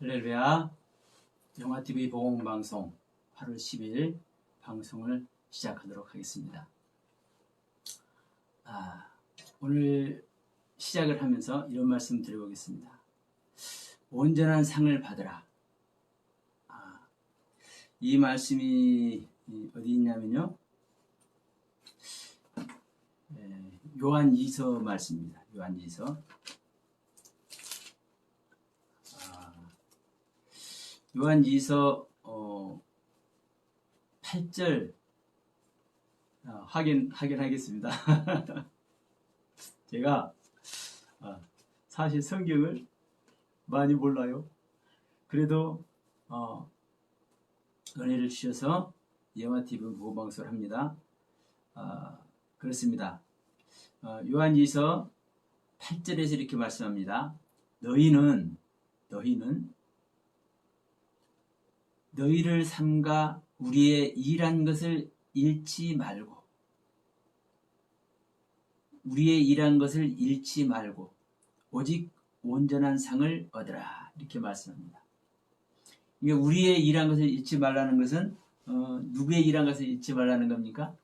할렐루야. 영화TV 복음방송 8월 10일 방송을 시작하도록 하겠습니다. 오늘 시작을 하면서 이런 말씀 드려보겠습니다. 온전한 상을 받으라. 이 말씀이 어디 있냐면요, 요한2서 말씀입니다. 요한2서 요한2서 8절 확인하겠습니다. 제가 사실 성경을 많이 몰라요. 그래도 은혜를 주셔서 영화TV 보방송을 합니다. 그렇습니다. 요한2서 8절에서 이렇게 말씀합니다. 너희는 너희를 삼가 우리의 일한 것을 잃지 말고 오직 온전한 상을 얻으라, 이렇게 말씀합니다. 이게 우리의 일한 것을 잃지 말라는 것은 누구의 일한 것을 잃지 말라는 겁니까?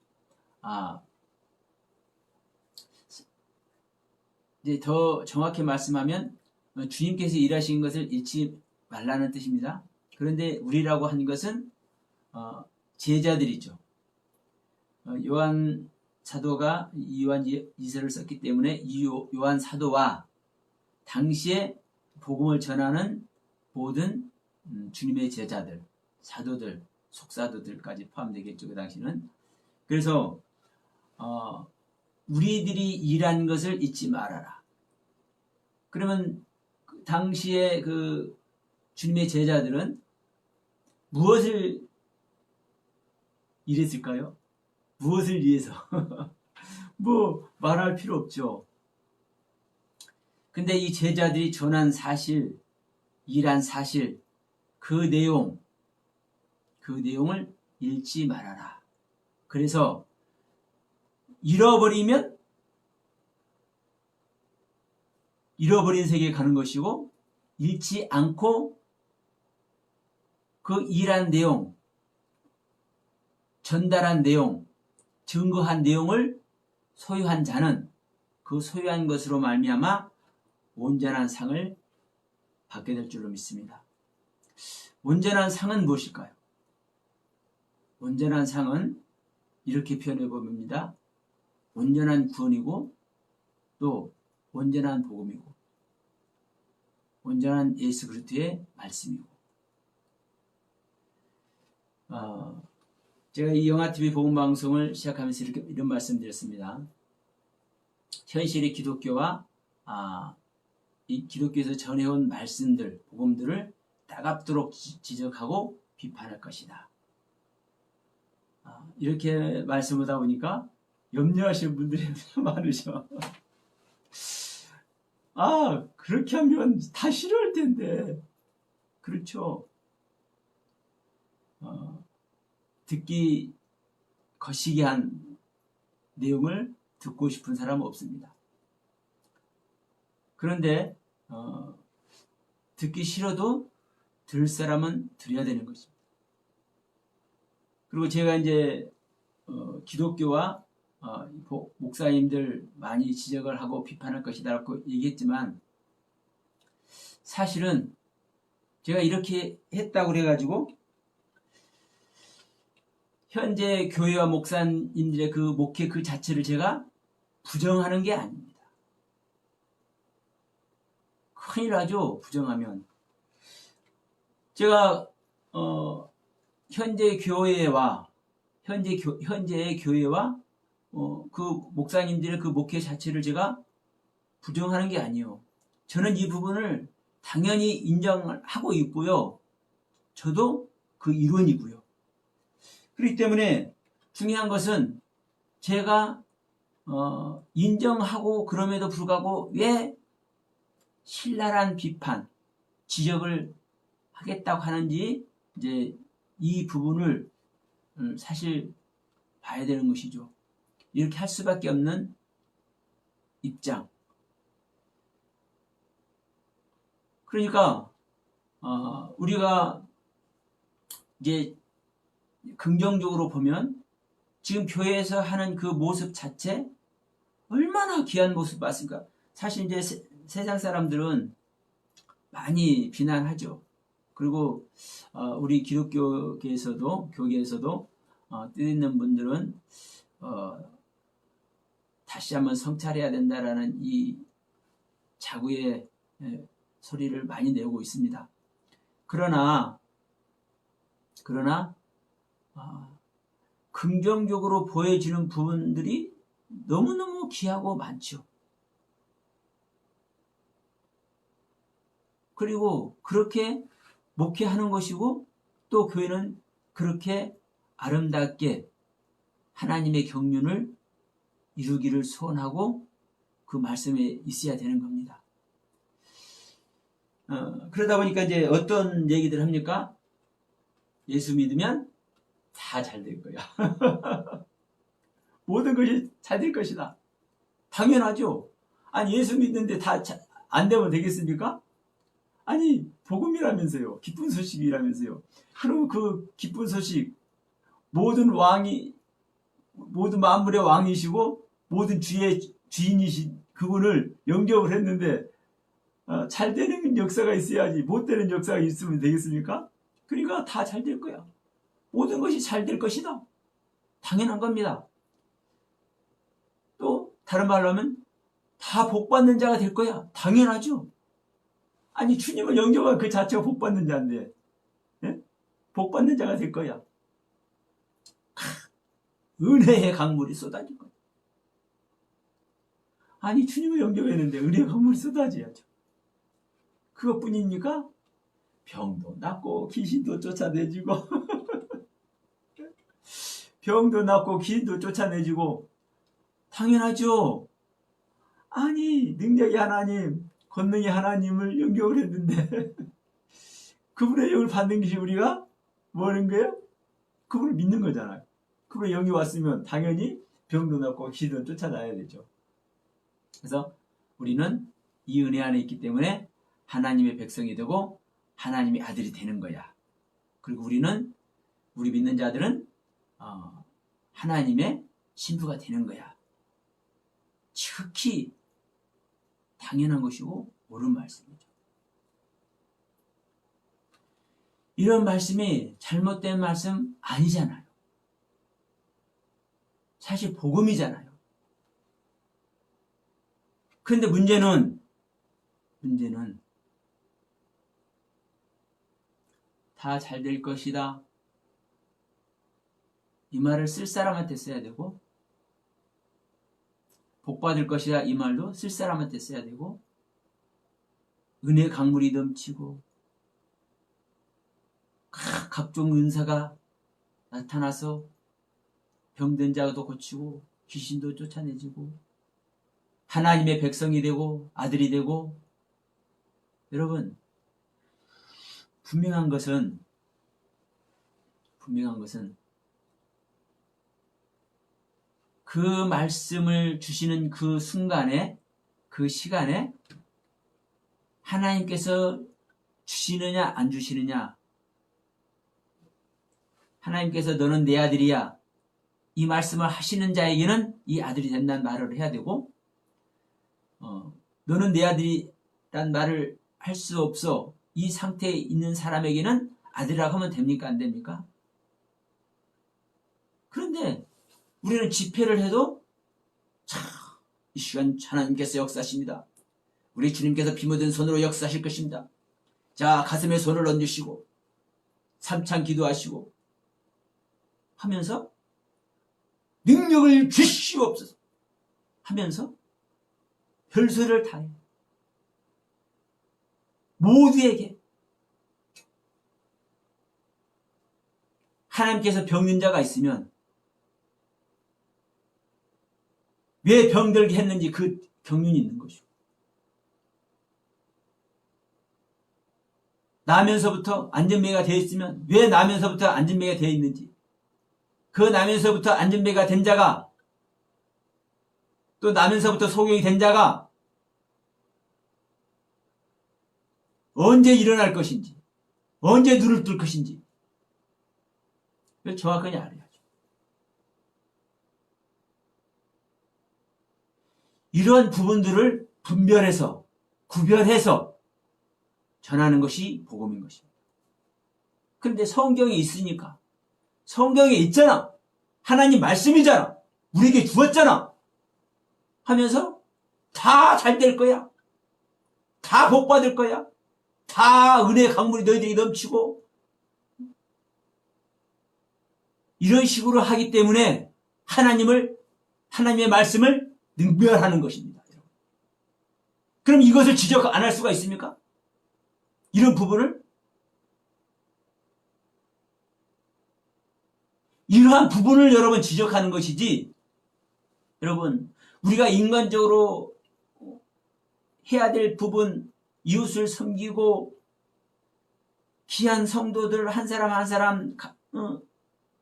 이제 더 정확히 말씀하면 주님께서 일하신 것을 잃지 말라는 뜻입니다. 그런데 우리라고 한 것은 제자들이죠. 요한 사도가 요한2서를 썼기 때문에 이 요한 사도와 당시에 복음을 전하는 모든 주님의 제자들, 사도들, 속사도들까지 포함되겠죠, 그 당시는. 그래서 우리들이 일한 것을 잊지 말아라. 그러면 그 당시에 그 주님의 제자들은 무엇을 일했을까요? 무엇을 위해서? 뭐 말할 필요 없죠. 근데 이 제자들이 전한 사실, 일한 사실, 그 내용을 잃지 말아라. 그래서 잃어버린 세계에 가는 것이고, 잃지 않고 그 일한 내용, 전달한 내용, 증거한 내용을 소유한 자는 그 소유한 것으로 말미암아 온전한 상을 받게 될 줄로 믿습니다. 온전한 상은 무엇일까요? 온전한 상은 이렇게 표현해 봅니다. 온전한 구원이고, 또 온전한 복음이고, 온전한 예수 그리스도의 말씀이고. 제가 이 영화TV 복음방송을 시작하면서 이런 말씀 드렸습니다. 현실의 기독교와 이 기독교에서 전해온 말씀들, 복음들을 따갑도록 지적하고 비판할 것이다. 이렇게 말씀하다 보니까 염려하시는 분들이 많으셔. 그렇게 하면 다 싫어할 텐데. 그렇죠. 듣기 거시기 한 내용을 듣고 싶은 사람은 없습니다. 그런데 듣기 싫어도 들을 사람은 들어야 되는 것입니다. 그리고 제가 이제 기독교와 목사님들 많이 지적을 하고 비판할 것이다라고 얘기했지만, 사실은 제가 이렇게 했다고 그래가지고 현재 교회와 목사님들의 그 목회 그 자체를 제가 부정하는 게 아닙니다. 큰일 나죠, 부정하면. 제가 현재의 교회와 그 목사님들의 그 목회 자체를 제가 부정하는 게 아니에요. 저는 이 부분을 당연히 인정하고 있고요. 저도 그 일원이고요. 그렇기 때문에 중요한 것은 제가 인정하고 그럼에도 불구하고 왜 신랄한 비판, 지적을 하겠다고 하는지, 이제 이 부분을 사실 봐야 되는 것이죠. 이렇게 할 수밖에 없는 입장. 그러니까 우리가 이제 긍정적으로 보면 지금 교회에서 하는 그 모습 자체 얼마나 귀한 모습 맞습니까? 사실 이제 세상 사람들은 많이 비난하죠. 그리고 우리 기독교계에서도 교계에서도 뜻있는 분들은 다시 한번 성찰해야 된다라는 이 자구의 소리를 많이 내고 있습니다. 그러나 긍정적으로 보여지는 부분들이 너무너무 귀하고 많죠. 그리고 그렇게 목회하는 것이고 또 교회는 그렇게 아름답게 하나님의 경륜을 이루기를 소원하고 그 말씀에 있어야 되는 겁니다. 그러다 보니까 이제 어떤 얘기들 합니까? 예수 믿으면 다 잘 될 거야. 모든 것이 잘 될 것이다. 당연하죠. 아니 예수 믿는데 다 안 되면 되겠습니까? 아니 복음이라면서요. 기쁜 소식이라면서요. 그럼 그 기쁜 소식 모든 만물의 왕이시고 모든 주의 주인이신 그분을 영접을 했는데 잘 되는 역사가 있어야지 못 되는 역사가 있으면 되겠습니까? 그러니까 다 잘 될 거야. 모든 것이 잘 될 것이다. 당연한 겁니다. 또 다른 말로 하면 다 복받는 자가 될 거야. 당연하죠. 아니 주님을 영접한 그 자체가 복받는 자인데 예? 복받는 자가 될 거야. 은혜의 강물이 쏟아질 거야. 아니 주님을 영접했는데 은혜의 강물이 쏟아져야죠. 그것뿐입니까? 병도 낫고 귀신도 쫓아내지고 병도 낫고 귀신도 쫓아내지고 당연하죠. 아니 능력이 하나님 권능이 하나님을 영접을 했는데 그분의 영을 받는 것이 우리가 뭐 하는 거예요? 그분을 믿는 거잖아요. 그분의 영이 왔으면 당연히 병도 낫고 귀신도 쫓아나야 되죠. 그래서 우리는 이 은혜 안에 있기 때문에 하나님의 백성이 되고 하나님의 아들이 되는 거야. 그리고 우리 믿는 자들은 하나님의 신부가 되는 거야. 지극히 당연한 것이고 옳은 말씀이죠. 이런 말씀이 잘못된 말씀 아니잖아요. 사실 복음이잖아요. 그런데 문제는 다 잘 될 것이다. 이 말을 쓸 사람한테 써야 되고 복 받을 것이다. 이 말도 쓸 사람한테 써야 되고 은혜 강물이 넘치고 각종 은사가 나타나서 병든 자도 고치고 귀신도 쫓아내지고 하나님의 백성이 되고 아들이 되고 여러분 분명한 것은 그 말씀을 주시는 그 순간에 그 시간에 하나님께서 주시느냐 안 주시느냐 하나님께서 너는 내 아들이야 이 말씀을 하시는 자에게는 이 아들이 된다는 말을 해야 되고 너는 내 아들이란 말을 할 수 없어 이 상태에 있는 사람에게는 아들이라고 하면 됩니까 안 됩니까? 그런데 우리는 집회를 해도 이 시간 하나님께서 역사하십니다. 우리 주님께서 비 묻은 손으로 역사하실 것입니다. 자 가슴에 손을 얹으시고 삼창 기도하시고 하면서 능력을 주시옵소서 하면서 별소리를 다해 모두에게 하나님께서 병든 자가 있으면 왜 병들게 했는지 그 경륜이 있는 것이고 나면서부터 안전매가 되어 있으면 왜 나면서부터 안전매가 되어 있는지 그 나면서부터 안전매가 된 자가 또 나면서부터 소경이 된 자가 언제 일어날 것인지 언제 눈을 뜰 것인지 정확하게 알아야죠. 이러한 부분들을 분별해서 구별해서 전하는 것이 복음인 것입니다. 그런데 성경이 있으니까, 성경에 있잖아, 하나님 말씀이잖아, 우리에게 주었잖아 하면서 다 잘 될 거야, 다 복 받을 거야, 다 은혜의 강물이 너희들에게 넘치고, 이런 식으로 하기 때문에 하나님의 말씀을 능멸하는 것입니다. 그럼 이것을 지적 안 할 수가 있습니까? 이런 부분을? 이러한 부분을 여러분 지적하는 것이지, 여러분, 우리가 인간적으로 해야 될 부분, 이웃을 섬기고, 귀한 성도들 한 사람 한 사람,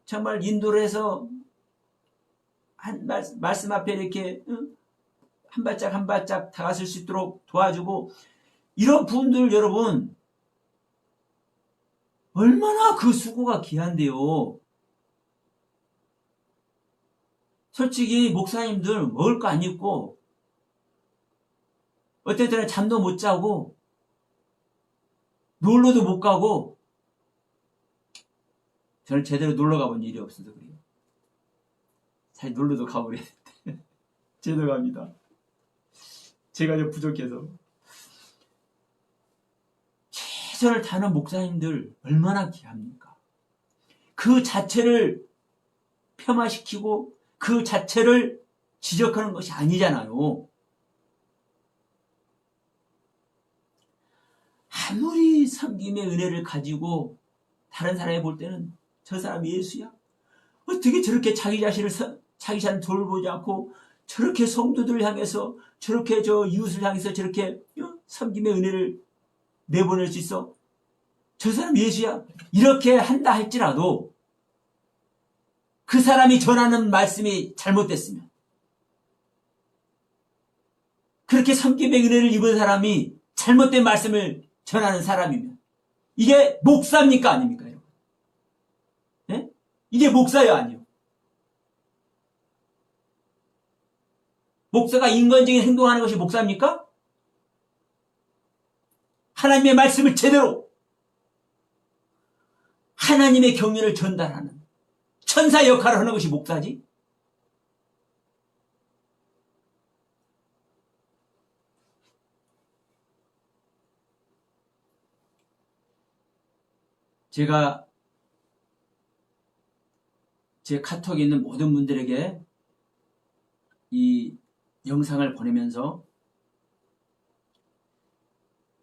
정말 인도를 해서, 말씀 앞에 이렇게, 한 발짝 한 발짝 다가설 수 있도록 도와주고, 이런 부분들 여러분, 얼마나 그 수고가 귀한데요. 솔직히 목사님들 먹을 거 안 입고, 어떨 때는 잠도 못 자고, 놀러도 못 가고, 저는 제대로 놀러 가본 일이 없어서 그래요. 사실 놀러도 가보려 했는데 제대로 갑니다. 제가 좀 부족해서. 최선을 다하는 목사님들 얼마나 귀합니까? 그 자체를 폄하시키고 그 자체를 지적하는 것이 아니잖아요. 아무리 섬김의 은혜를 가지고 다른 사람이 볼 때는 저 사람이 예수야? 어떻게 저렇게 자기 자신을 돌보지 않고 저렇게 성도들을 향해서 저렇게 이웃을 향해서 저렇게 섬김의 은혜를 내보낼 수 있어? 저 사람 예수야? 이렇게 한다 할지라도 그 사람이 전하는 말씀이 잘못됐으면, 그렇게 섬김의 은혜를 입은 사람이 잘못된 말씀을 전하는 사람이면 이게 목사입니까? 아닙니까? 여러분? 네? 이게 목사요? 아니요? 목사가 인간적인 행동하는 것이 목사입니까? 하나님의 말씀을 제대로, 하나님의 경륜을 전달하는 천사 역할을 하는 것이 목사지. 제가 제 카톡에 있는 모든 분들에게 이 영상을 보내면서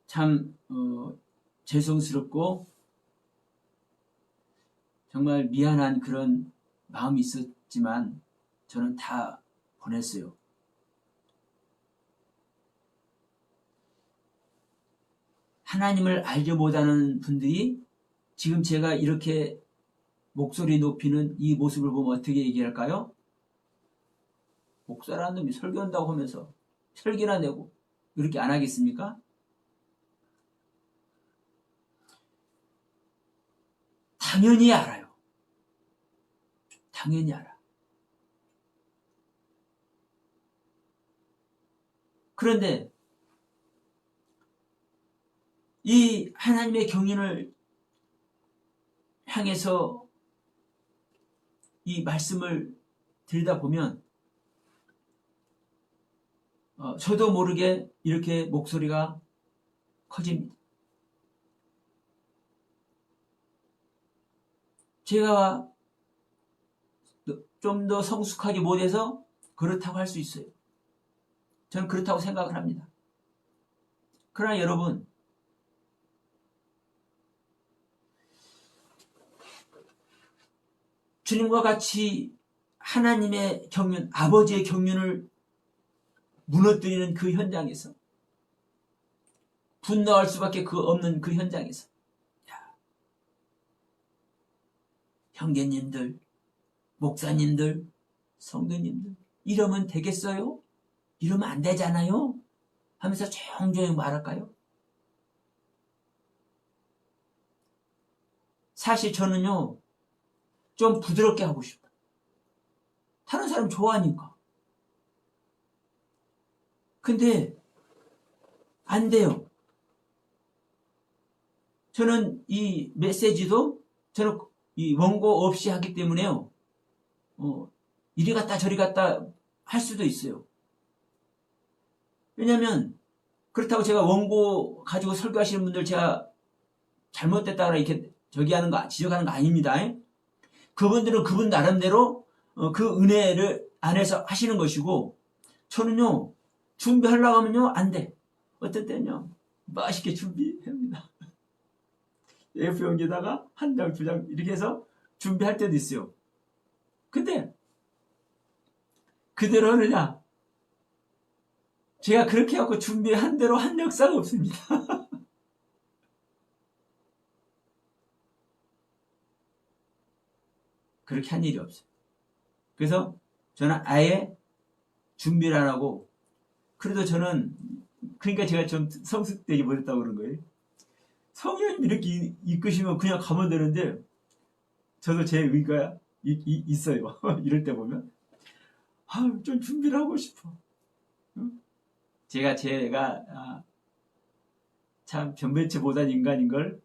참 죄송스럽고 정말 미안한 그런 마음이 있었지만 저는 다 보냈어요. 하나님을 알지 못하는 분들이 지금 제가 이렇게 목소리 높이는 이 모습을 보면 어떻게 얘기할까요? 목사라는 놈이 설교한다고 하면서 설교나 내고 이렇게 안 하겠습니까? 당연히 알아요. 당연히 알아. 그런데 이 하나님의 경륜을 향해서 이 말씀을 들다 보면 저도 모르게 이렇게 목소리가 커집니다. 제가 좀 더 성숙하지 못해서 그렇다고 할 수 있어요. 저는 그렇다고 생각을 합니다. 그러나 여러분, 주님과 같이 하나님의 경륜, 아버지의 경륜을 무너뜨리는 그 현장에서, 분노할 수밖에 없는 그 현장에서, 형제님들, 목사님들, 성도님들, 이러면 되겠어요? 이러면 안 되잖아요? 하면서 조용조용 말할까요? 사실 저는요, 좀 부드럽게 하고 싶어요. 다른 사람 좋아하니까. 근데 안 돼요. 저는 이 메시지도 저는 이 원고 없이 하기 때문에요. 이리 갔다 저리 갔다 할 수도 있어요. 왜냐면 그렇다고 제가 원고 가지고 설교하시는 분들 제가 잘못됐다고 이렇게 지적하는 거 아닙니다. 그분들은 그분 나름대로 그 은혜를 안에서 하시는 것이고, 저는요, 준비하려고 하면요, 안 돼. 어떨 때는요, 맛있게 준비합니다. A4용지에다가 한 장, 두 장 이렇게 해서 준비할 때도 있어요. 근데 그대로 하느냐? 제가 그렇게 하고 준비한 대로 한 역사가 없습니다. 그렇게 한 일이 없어요. 그래서 저는 아예 준비를 안 하고, 그래도 저는, 그러니까 제가 좀 성숙되게 버렸다고 그런 거예요. 성령님 이렇게 이끄시면 그냥 가면 되는데, 저도 제 의가 있어요. 이럴 때 보면. 좀 준비를 하고 싶어. 제가 참 변변치 못한 인간인 걸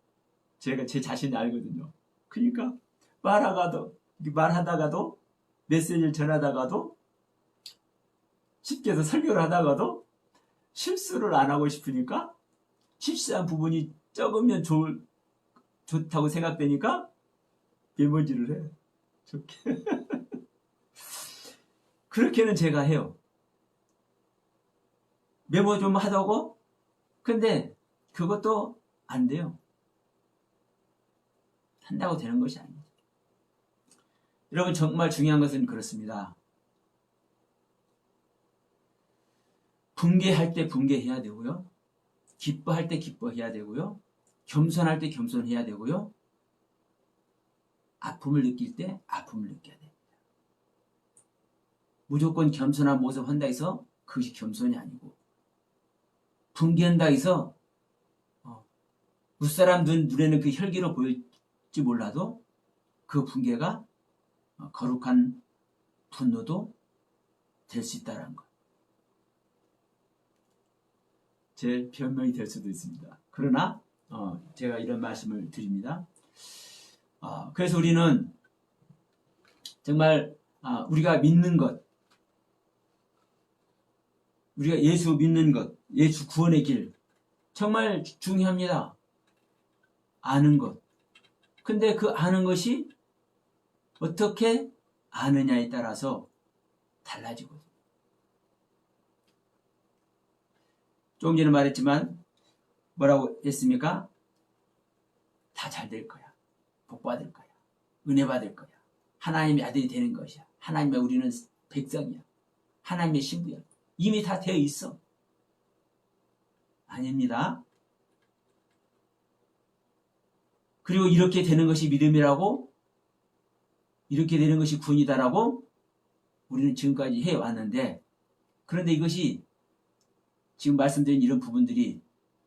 제가 제 자신이 알거든요. 그러니까 말하다가도 메시지를 전하다가도 쉽게 해서 설교를 하다가도 실수를 안 하고 싶으니까 실수한 부분이 적으면 좋다고 생각되니까 메모지를 해. 좋게. 그렇게는 제가 해요. 메모 좀 하다고? 근데 그것도 안 돼요. 한다고 되는 것이 아닙니다. 여러분, 정말 중요한 것은 그렇습니다. 분개할 때 분개해야 되고요. 기뻐할 때 기뻐해야 되고요. 겸손할 때 겸손해야 되고요. 아픔을 느낄 때 아픔을 느껴야 됩니다. 무조건 겸손한 모습 한다 해서 그것이 겸손이 아니고, 분개한다 해서 무사람 눈에는 그 혈기로 보일지 몰라도 그 분개가 거룩한 분노도 될 수 있다는 것. 제 변명이 될 수도 있습니다. 그러나 제가 이런 말씀을 드립니다. 그래서 우리는 정말 우리가 믿는 것, 우리가 예수 믿는 것, 예수 구원의 길 정말 중요합니다. 아는 것. 근데 그 아는 것이 어떻게 아느냐에 따라서 달라지거든요. 조금 전에 말했지만 뭐라고 했습니까? 다 잘 될 거야. 복 받을 거야. 은혜 받을 거야. 하나님의 아들이 되는 것이야. 하나님의 우리는 백성이야. 하나님의 신부야. 이미 다 되어 있어. 아닙니다. 그리고 이렇게 되는 것이 믿음이라고, 이렇게 되는 것이 구원이다라고 우리는 지금까지 해왔는데, 그런데 이것이 지금 말씀드린 이런 부분들이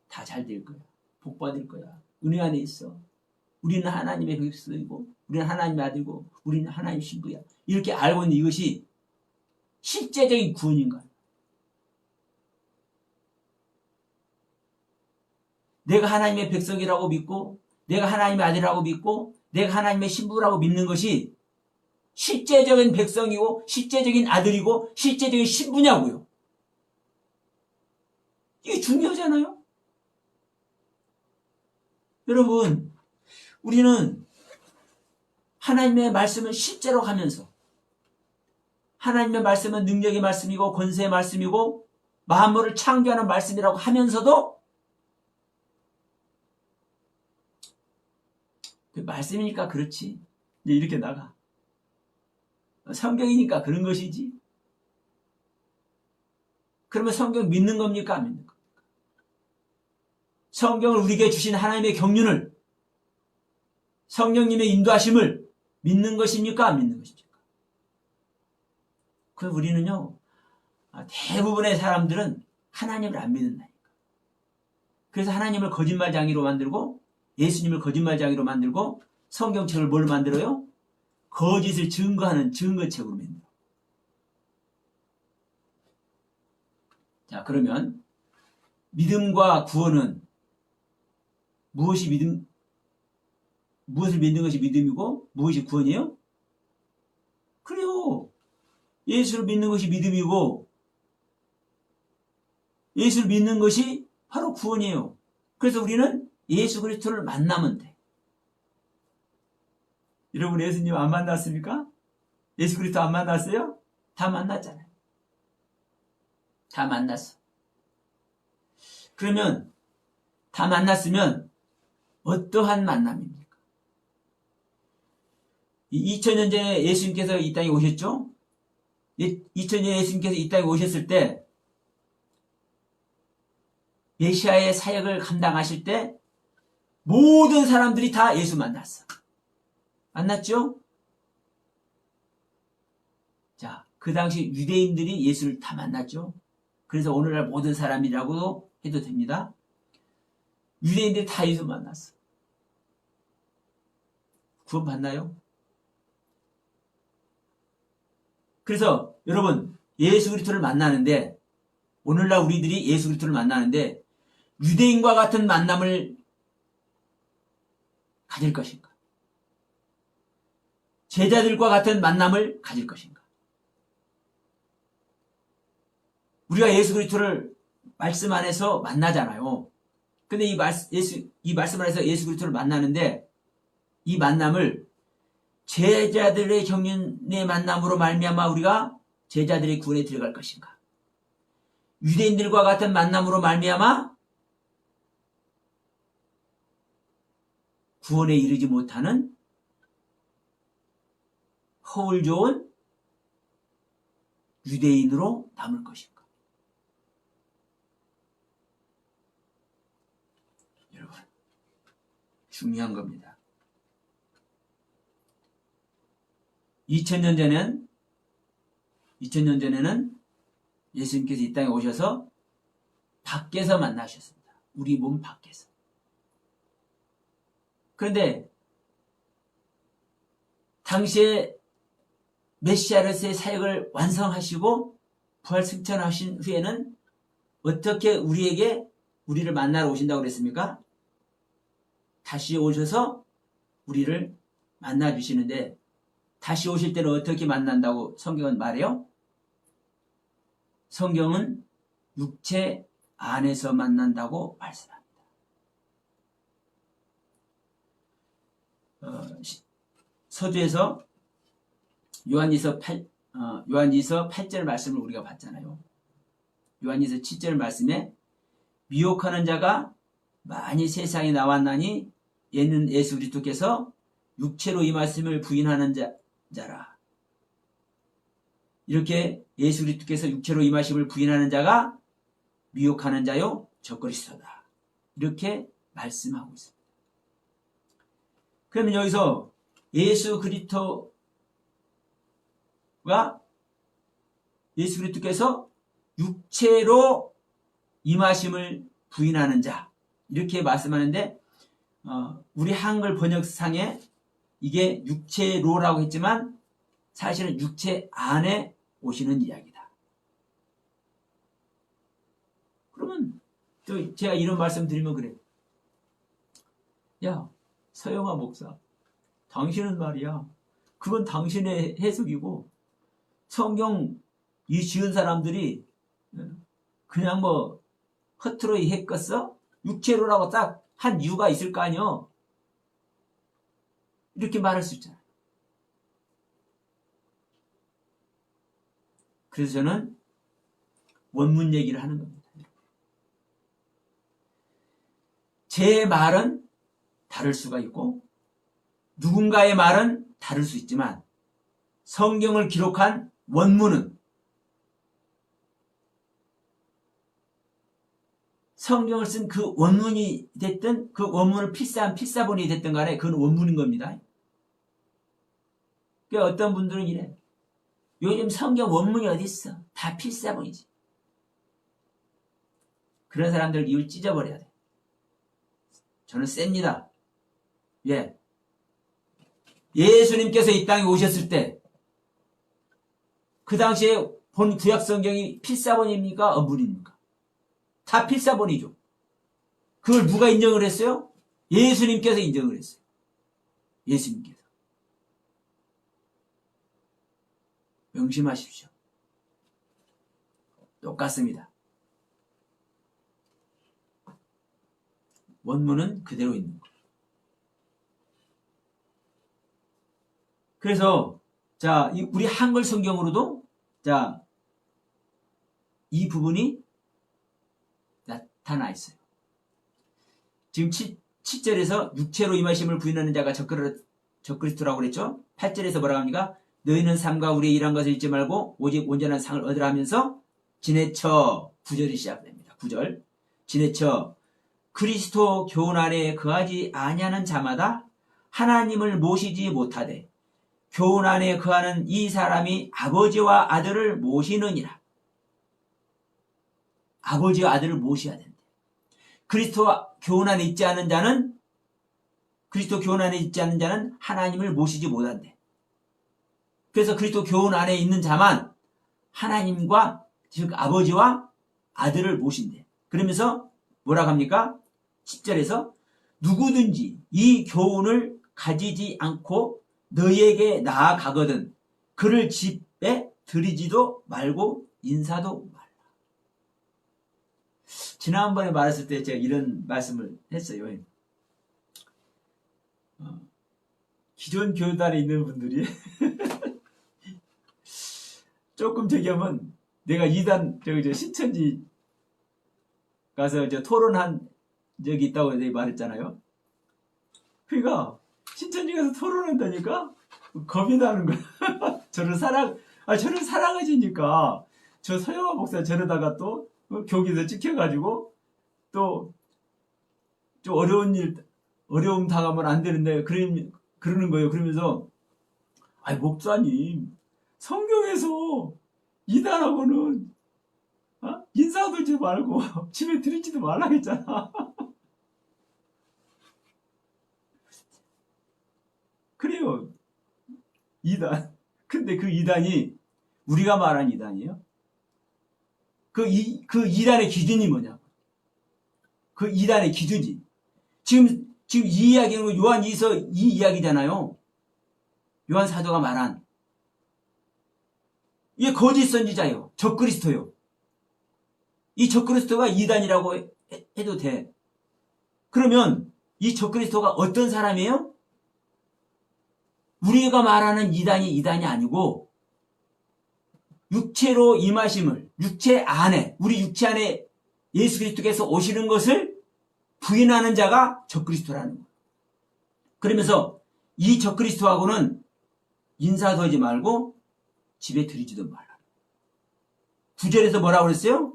다 잘 될 거야. 복 받을 거야. 은혜 안에 있어. 우리는 하나님의 백성이고, 우리는 하나님의 아들이고, 우리는 하나님의 신부야. 이렇게 알고 있는 이것이 실제적인 구원인 거야. 내가 하나님의 백성이라고 믿고, 내가 하나님의 아들이라고 믿고, 내가 하나님의 신부라고 믿는 것이 실제적인 백성이고, 실제적인 아들이고, 실제적인 신부냐고요. 이게 중요하잖아요. 여러분, 우리는 하나님의 말씀을 실제로 가면서, 하나님의 말씀은 능력의 말씀이고 권세의 말씀이고 만물을 창조하는 말씀이라고 하면서도 그 말씀이니까 그렇지. 이제 이렇게 나가. 성경이니까 그런 것이지. 그러면 성경 믿는 겁니까? 안 믿는 겁니까? 성경을 우리에게 주신 하나님의 경륜을, 성령님의 인도하심을 믿는 것입니까? 안 믿는 것입니까? 그 우리는요, 대부분의 사람들은 하나님을 안 믿는다니까. 그래서 하나님을 거짓말쟁이로 만들고, 예수님을 거짓말쟁이로 만들고, 성경책을 뭘 만들어요? 거짓을 증거하는 증거책으로 만들어요. 자, 그러면 믿음과 구원은 무엇을 믿는 것이 믿음이고 무엇이 구원이에요? 그래요. 예수를 믿는 것이 믿음이고 예수를 믿는 것이 바로 구원이에요. 그래서 우리는 예수 그리스도를 만나면 돼. 여러분 예수님 안 만났습니까? 예수 그리스도 안 만났어요? 다 만났잖아요. 다 만났어. 그러면 다 만났으면 어떠한 만남입니까? 2000년 전에 예수님께서 이 땅에 오셨죠? 2000년 예수님께서 이 땅에 오셨을 때 메시아의 사역을 감당하실 때 모든 사람들이 다 예수 만났어. 만났죠? 자, 그 당시 유대인들이 예수를 다 만났죠? 그래서 오늘날 모든 사람이라고도 해도 됩니다. 유대인들이 다 예수 만났어. 구원 받나요? 그래서 여러분 예수 그리스도를 만나는데 오늘날 우리들이 예수 그리스도를 만나는데 유대인과 같은 만남을 가질 것인가? 제자들과 같은 만남을 가질 것인가? 우리가 예수 그리스도를 말씀 안에서 만나잖아요. 근데 이 말씀 안에서 예수 그리스도를 만나는데 이 만남을 제자들의 경륜의 만남으로 말미암아 우리가 제자들의 구원에 들어갈 것인가? 유대인들과 같은 만남으로 말미암아 구원에 이르지 못하는 허울 좋은 유대인으로 남을 것인가? 여러분, 중요한 겁니다. 2000년 전에는 예수님께서 이 땅에 오셔서 밖에서 만나셨습니다. 우리 몸 밖에서. 그런데 당시에 메시아로서의 사역을 완성하시고 부활 승천하신 후에는 어떻게 우리를 만나러 오신다고 그랬습니까? 다시 오셔서 우리를 만나 주시는데 다시 오실 때는 어떻게 만난다고 성경은 말해요? 성경은 육체 안에서 만난다고 말씀합니다. 서두에서 요한일서 8절 말씀을 우리가 봤잖아요. 요한일서 7절 말씀에 미혹하는 자가 많이 세상에 나왔나니 얘는 예수 그리스도께서 육체로 이 말씀을 부인하는 자라. 이렇게 예수 그리스도께서 육체로 임하심을 부인하는 자가 미혹하는 자요 적그리스도다. 이렇게 말씀하고 있습니다. 그러면 여기서 예수 그리스도께서 육체로 임하심을 부인하는 자 이렇게 말씀하는데 우리 한글 번역상에 이게 육체로라고 했지만 사실은 육체 안에 오시는 이야기다. 그러면 또 제가 이런 말씀 드리면 그래요. 야, 서영아 목사, 당신은 말이야. 그건 당신의 해석이고 성경 이 지은 사람들이 그냥 뭐 허투루 했겠어? 육체로라고 딱 한 이유가 있을 거 아니요. 이렇게 말할 수 있잖아요. 그래서 저는 원문 얘기를 하는 겁니다. 제 말은 다를 수가 있고 누군가의 말은 다를 수 있지만 성경을 기록한 원문은 성경을 쓴 그 원문이 됐든 그 원문을 필사한 필사본이 됐든 간에 그건 원문인 겁니다. 그러니까 어떤 분들은 이래. 요즘 성경 원문이 어디 있어? 다 필사본이지. 그런 사람들 입을 찢어버려야 돼. 저는 셉니다. 예. 예수님께서 이 땅에 오셨을 때 그 당시에 본 구약 성경이 필사본입니까? 어물입니까? 다 필사본이죠. 그걸 누가 인정을 했어요? 예수님께서 인정을 했어요. 예수님께서. 명심하십시오. 똑같습니다. 원문은 그대로 있는 거예요. 그래서 자, 우리 한글 성경으로도 자, 이 부분이 나타나 있어요. 지금 7절에서 육체로 임하심을 부인하는 자가 적그리스도라고 그랬죠. 8절에서 뭐라고 합니까? 너희는 삶과 우리의 일한 것을 잊지 말고 오직 온전한 상을 얻으라 하면서 지내쳐 9절이 시작됩니다. 9절 지내쳐 그리스도 교훈 안에 거하지 아니하는 자마다 하나님을 모시지 못하되 교훈 안에 거하는 이 사람이 아버지와 아들을 모시느니라. 아버지와 아들을 모셔야 된다. 그리스도 교훈 안에 있지 않은 자는 하나님을 모시지 못한대. 그래서 그리스도 교훈 안에 있는 자만 하나님과 즉 아버지와 아들을 모신대. 그러면서 뭐라고 합니까? 10절에서 누구든지 이 교훈을 가지지 않고 너희에게 나아가거든 그를 집에 들이지도 말고 인사도 말라. 지난번에 말했을 때 제가 이런 말씀을 했어요. 기존 교단에 있는 분들이 조금 저기 하면 내가 이단 신천지 가서 토론한 적이 있다고 말했잖아요. 그러니까 신천지 가서 토론한다니까 겁이 나는 거야. 저를 사랑하시니까 저 서영화 목사 저러다가 또 교기에서 찍혀가지고 또 좀 어려움 당하면 안 되는데 그러는 거예요. 그러면서 목사님 성경에서 이단하고는 인사도 하지 말고 집에 들이지도 말라고 했잖아. 그래요. 이단. 근데 그 이단이 우리가 말한 이단이에요. 그 이단의 기준이 뭐냐? 그 이단의 기준이. 지금 이 이야기는 요한 2서 이 이야기잖아요. 요한 사도가 말한. 이게 거짓 선지자예요. 적그리스도요. 이 적그리스도가 이단이라고 해도 돼. 그러면 이 적그리스도가 어떤 사람이에요? 우리가 말하는 이단이 아니고 육체로 임하심을 우리 육체 안에 예수 그리스도께서 오시는 것을 부인하는 자가 적그리스도라는 거예요. 그러면서 이 적그리스도하고는 인사도 하지 말고 집에 들이지도 말라. 9절에서 뭐라고 그랬어요?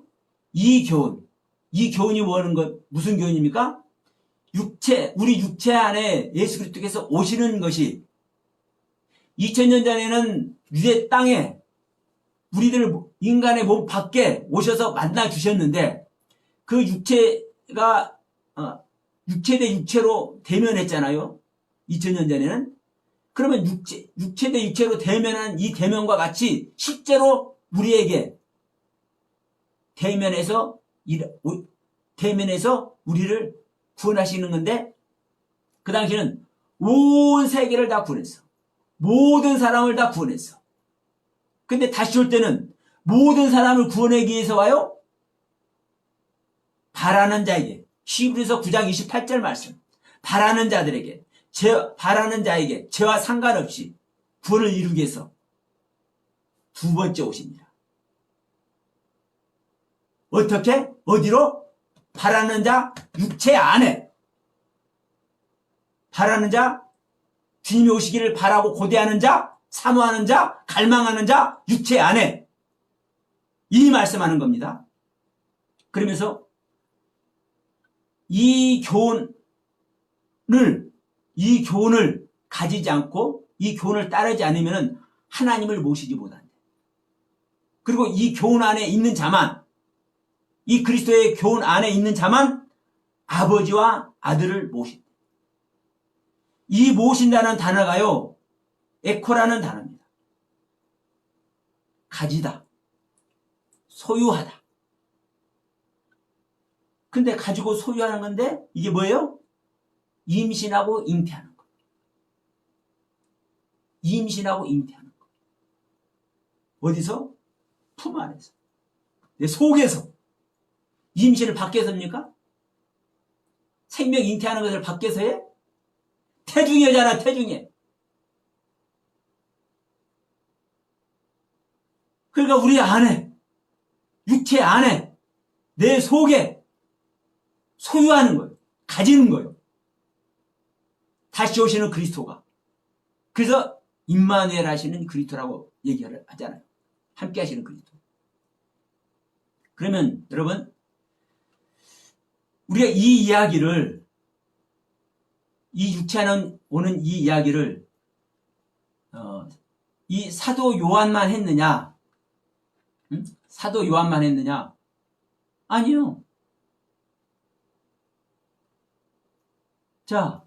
이 교훈이 무슨 교훈입니까? 우리 육체 안에 예수 그리스도께서 오시는 것이 2000년 전에는 유대 땅에 우리들 인간의 몸 밖에 오셔서 만나 주셨는데 그 육체가 육체 대 육체로 대면했잖아요. 2000년 전에는. 그러면 육체 대 육체로 대면한 이 대면과 같이 실제로 우리에게 대면해서 우리를 구원하시는 건데 그 당시에는 온 세계를 다 구원했어. 모든 사람을 다 구원했어. 근데 다시 올 때는 모든 사람을 구원하기 위해서 와요? 바라는 자에게. 히브리서 9장 28절 말씀. 바라는 자에게 죄와 상관없이 구원을 이루기 위해서 두 번째 오십니다. 어떻게? 어디로? 바라는 자 육체 안에. 바라는 자 주님이 오시기를 바라고 고대하는 자, 사모하는 자, 갈망하는 자, 육체 안에 이 말씀하는 겁니다. 그러면서 이 교훈을 가지지 않고 이 교훈을 따르지 않으면 하나님을 모시지 못한다. 그리고 이 교훈 안에 있는 자만, 이 그리스도의 교훈 안에 있는 자만 아버지와 아들을 모신다. 이 모신다는 단어가요, 에코라는 단어입니다. 가지다, 소유하다. 근데 가지고 소유하는 건데 이게 뭐예요? 임신하고 잉태하는 거. 임신하고 잉태하는 거. 어디서? 품 안에서. 내 속에서. 임신을 밖에서 합니까? 생명 잉태하는 것을 밖에서 해? 태중이잖아, 태중이. 그러니까 우리 안에, 육체 안에, 내 속에 소유하는 거예요. 가지는 거예요. 다시 오시는 그리스도가. 그래서 임마누엘 하시는 그리스도라고 얘기를 하잖아요. 함께 하시는 그리스도. 그러면 여러분, 우리가 이 이야기를, 이 육체 안에 오는 이 이야기를 이 사도 요한만 했느냐? 응? 사도 요한만 했느냐? 아니요. 자,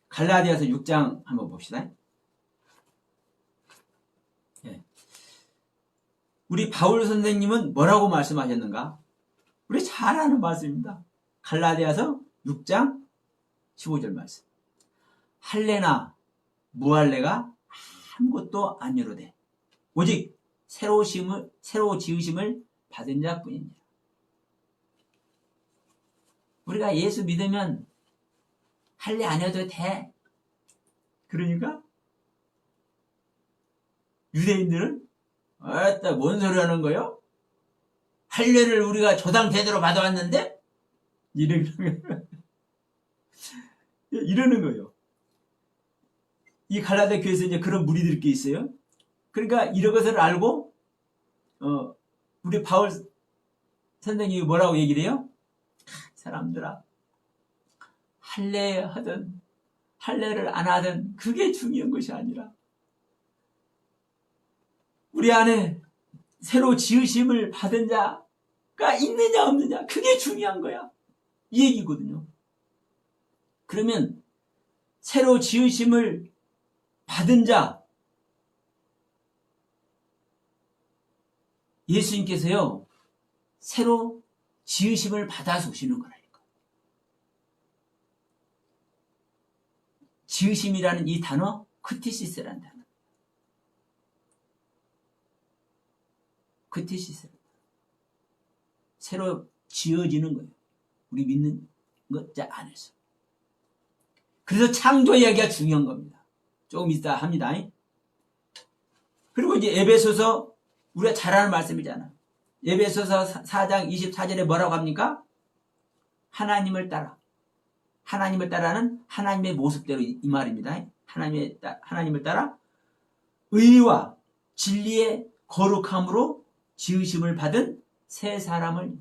갈라디아서 6장 한번 봅시다. 예. 우리 바울 선생님은 뭐라고 말씀하셨는가? 우리 잘 아는 말씀입니다. 갈라디아서 6장 15절 말씀. 할례나 무할례가 아무것도 아니로되 오직 새로 지으심을 받은 자뿐이니라. 우리가 예수 믿으면 할례 안 해도 돼. 그러니까 유대인들은 아따 뭔 소리 하는 거요? 할례를 우리가 조상 대대로 받아왔는데? 이러는 거예요. 이 갈라디아 교회에서 이제 그런 무리들이 있어요. 그러니까 이런 것을 알고 우리 바울 선생님이 뭐라고 얘기를 해요? 사람들아, 할례 하든 할례를 안 하든 그게 중요한 것이 아니라 우리 안에 새로 지으심을 받은 자가 있느냐 없느냐 그게 중요한 거야. 이 얘기거든요. 그러면 새로 지으심을 받은 자, 예수님께서요 새로 지으심을 받아서 오시는 거라니까. 지으심이라는 이 단어, 크티시스라는 단어. 크티시스라는 단어. 새로 지어지는 거예요. 우리 믿는 것 안에서. 그래서 창조 이야기가 중요한 겁니다. 조금 이따 합니다. 그리고 이제 에베소서 우리가 잘 아는 말씀이잖아. 에베소서 4장 24절에 뭐라고 합니까? 하나님을 따라. 하나님을 따라는 하나님의 모습대로 이 말입니다. 하나님을 따라 의와 진리의 거룩함으로 지으심을 받은 새 사람을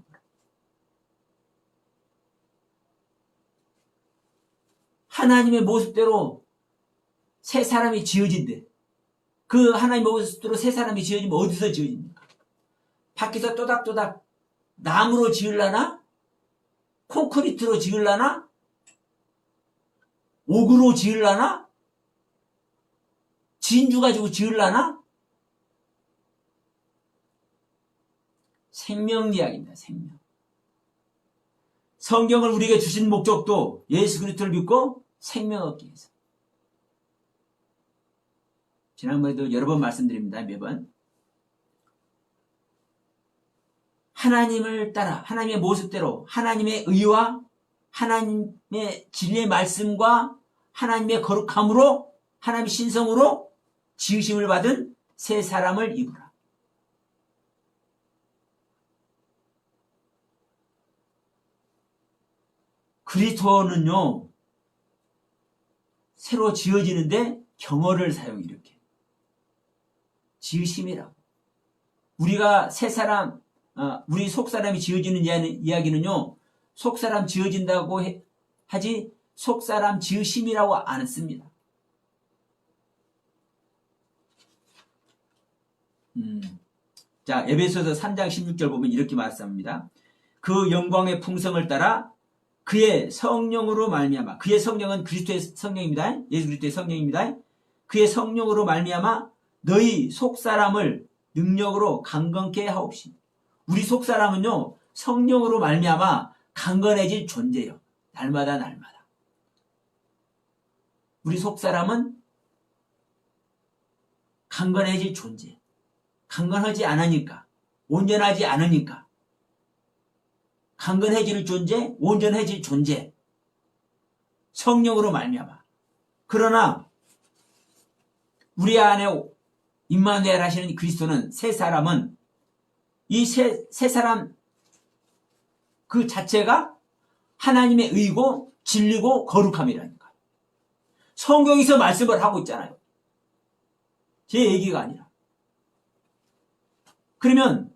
하나님의 모습대로 새 사람이 지어진대. 그 하나님의 모습대로 새 사람이 지어지면 어디서 지어집니까? 밖에서 또닥또닥 나무로 지으려나? 콘크리트로 지으려나? 옥으로 지으려나? 진주 가지고 지으려나? 생명 이야기입니다. 생명. 성경을 우리에게 주신 목적도 예수 그리스도를 믿고 생명 얻기 위해서. 지난번에도 여러 번 말씀드립니다. 매번. 하나님을 따라 하나님의 모습대로 하나님의 의와 하나님의 진리의 말씀과 하나님의 거룩함으로 하나님의 신성으로 지으심을 받은 새 사람을 입으라. 그리스도는요 새로 지어지는데 경어를 사용해. 이렇게 지으심이라고. 우리가 새 사람 우리 속사람이 지어지는 이야기는요 속사람 지어진다고 하지 속사람 지으심이라고 안 씁니다. 자, 에베소서 3장 16절 보면 이렇게 말씀합니다. 그 영광의 풍성을 따라 그의 성령으로 말미암아, 그의 성령은 그리스도의 성령입니다. 예수 그리스도의 성령입니다. 그의 성령으로 말미암아 너희 속사람을 능력으로 강건케 하옵시니. 우리 속사람은요, 성령으로 말미암아 강건해질 존재예요. 날마다 날마다. 우리 속사람은 강건해질 존재. 강건하지 않으니까, 온전하지 않으니까. 강건해질 존재, 온전해질 존재. 성령으로 말미암아. 그러나 우리 안에 임마누엘 하시는 그리스도는 새 사람은 이 새 사람 그 자체가 하나님의 의고 진리고 거룩함이라니까. 성경에서 말씀을 하고 있잖아요. 제 얘기가 아니라. 그러면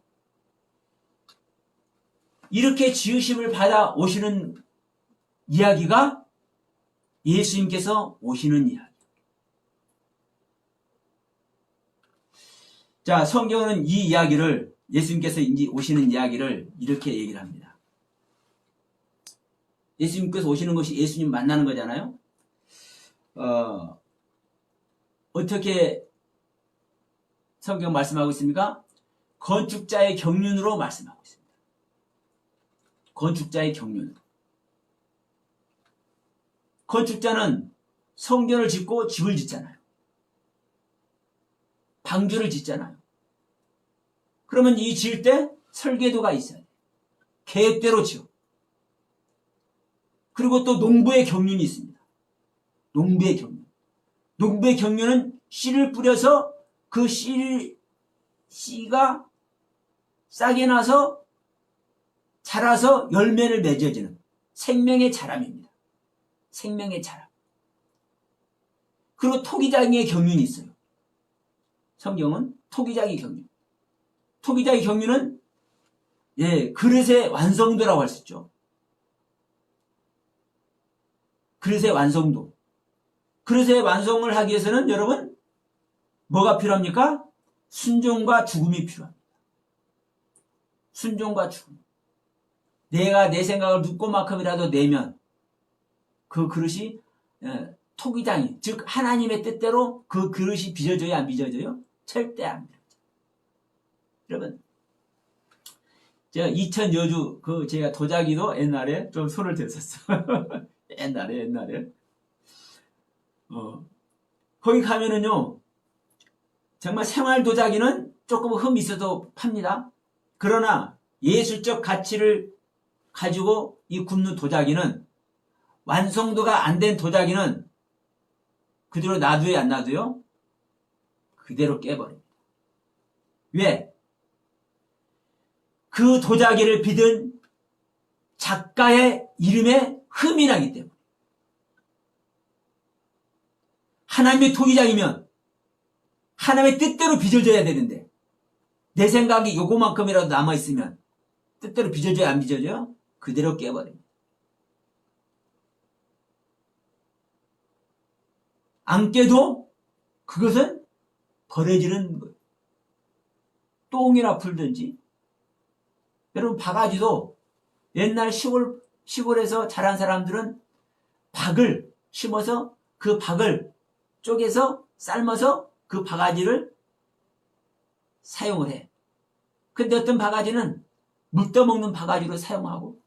이렇게 지으심을 받아 오시는 이야기가 예수님께서 오시는 이야기. 자, 성경은 이 이야기를, 예수님께서 오시는 이야기를 이렇게 얘기를 합니다. 예수님께서 오시는 것이 예수님 만나는 거잖아요. 어떻게 성경 말씀하고 있습니까? 건축자의 경륜으로 말씀하고 있습니다. 건축자의 경륜. 건축자는 성전을 짓고 집을 짓잖아요. 방주를 짓잖아요. 그러면 이 지을 때 설계도가 있어야 돼요. 계획대로 지어. 그리고 또 농부의 경륜이 있습니다. 농부의 경륜. 농부의 경륜은 씨를 뿌려서 그 씨가 싹이 나서 자라서 열매를 맺어지는 생명의 자람입니다. 생명의 자람. 그리고 토기장의 경륜이 있어요. 성경은 토기장의 경륜. 토기장의 경륜은 그릇의 완성도라고 할 수 있죠. 그릇의 완성도. 그릇의 완성을 하기 위해서는 여러분 뭐가 필요합니까? 순종과 죽음이 필요합니다. 순종과 죽음. 내가 내 생각을 눕고만큼이라도 내면 그 그릇이 토기장이, 즉 하나님의 뜻대로 그 그릇이 빚어져요, 안 빚어져요? 절대 안 빚어져요. 여러분, 제가 이천 여주 제가 도자기도 옛날에 좀 손을 댔었어. 옛날에. 거기 가면은요, 정말 생활 도자기는 조금 흠이 있어도 팝니다. 그러나 예술적 가치를 가지고 이 굽는 도자기는, 완성도가 안 된 도자기는 그대로 놔둬요, 안 놔둬요? 그대로 깨버립니다. 왜? 그 도자기를 빚은 작가의 이름에 흠이 나기 때문에. 하나님의 토기장이면 하나님의 뜻대로 빚어져야 되는데, 내 생각이 요거만큼이라도 남아있으면 뜻대로 빚어져요, 안 빚어져요? 그대로 깨버립니다. 안 깨도 그것은 버려지는 거예요. 똥이나 풀든지. 여러분, 바가지도 옛날 시골에서 자란 사람들은 박을 심어서 그 박을 쪼개서 삶아서 그 바가지를 사용을 해. 근데 어떤 바가지는 물 떠먹는 바가지로 사용하고,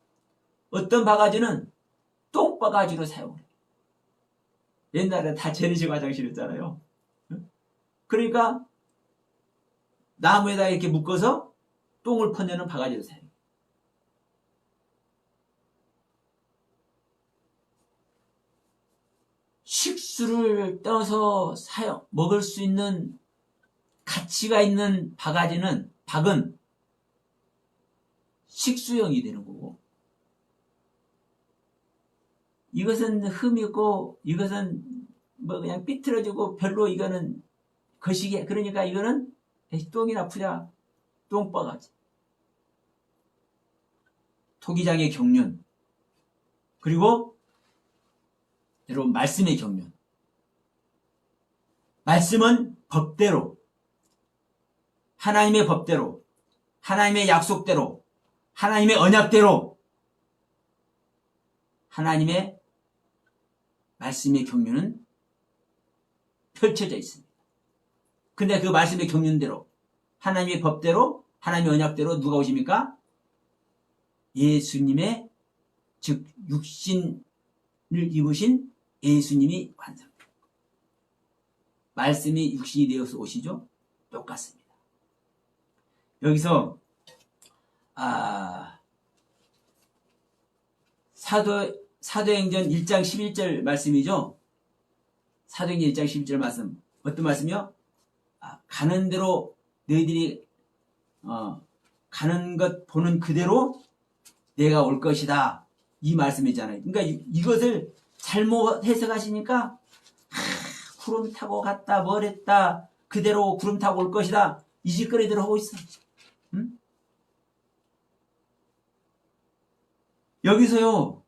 어떤 바가지는 똥바가지로 사용을 해. 옛날에 다 재래식 화장실이었잖아요. 그러니까 나무에다 이렇게 묶어서 똥을 퍼내는 바가지로 사용해. 식수를 떠서 먹을 수 있는 가치가 있는 박은 식수형이 되는 거고, 이것은 흠이 있고, 이것은 뭐 그냥 삐뚤어지고 별로 이거는 거시기, 그러니까 이거는 똥이나 푸자, 똥바가지. 토기장의 경륜. 그리고 여러분, 말씀의 경륜. 말씀은 법대로, 하나님의 법대로, 하나님의 약속대로, 하나님의 언약대로 하나님의 말씀의 경륜은 펼쳐져 있습니다. 근데 그 말씀의 경륜대로, 하나님의 법대로, 하나님의 언약대로 누가 오십니까? 예수님의, 즉 육신을 입으신 예수님이 완성됩니다. 말씀이 육신이 되어서 오시죠? 똑같습니다. 여기서 사도행전 1장 11절 말씀이죠. 사도행전 1장 11절 말씀. 어떤 말씀이요? 가는 대로 너희들이 가는 것 보는 그대로 내가 올 것이다. 이 말씀이잖아요. 그러니까 이것을 잘못 해석하시니까 구름 타고 갔다 뭘 했다 그대로 구름 타고 올 것이다. 이 짓거리대로 하고 있어. 응? 여기서요.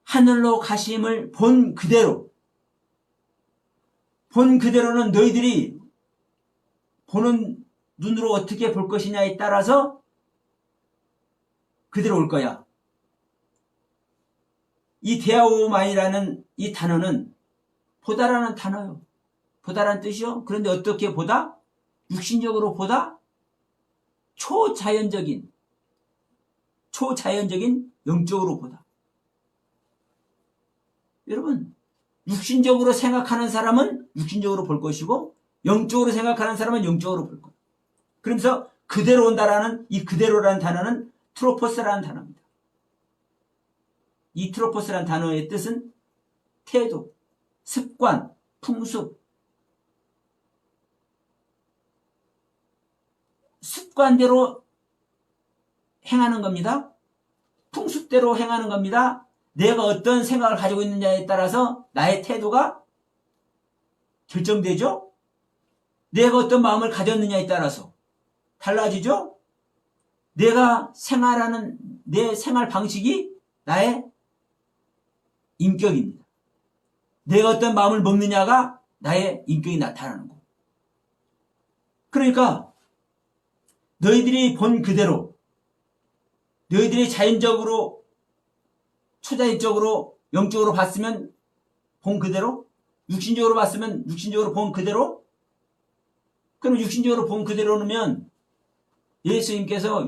하늘로 가심을 본 그대로는 너희들이 보는 눈으로 어떻게 볼 것이냐에 따라서 그대로 올 거야. 이 데아오마이라는 이 단어는 보다라는 단어요. 보다라는 뜻이요. 그런데 어떻게 보다? 육신적으로 보다? 초자연적인 영적으로 보다. 여러분, 육신적으로 생각하는 사람은 육신적으로 볼 것이고 영적으로 생각하는 사람은 영적으로 볼 거예요. 그러면서 그대로 온다라는 이 그대로라는 단어는 트로포스라는 단어입니다. 이 트로포스라는 단어의 뜻은 태도, 습관, 풍습, 습관대로 행하는 겁니다. 풍습대로 행하는 겁니다. 내가 어떤 생각을 가지고 있느냐에 따라서 나의 태도가 결정되죠. 내가 어떤 마음을 가졌느냐에 따라서 달라지죠. 내가 생활하는 내 생활 방식이 나의 인격입니다. 내가 어떤 마음을 먹느냐가 나의 인격이 나타나는 거고. 그러니까 너희들이 본 그대로, 너희들이 자연적으로, 초자연적으로, 영적으로 봤으면 본 그대로, 육신적으로 봤으면 육신적으로 본 그대로. 그럼 육신적으로 본 그대로면 예수님께서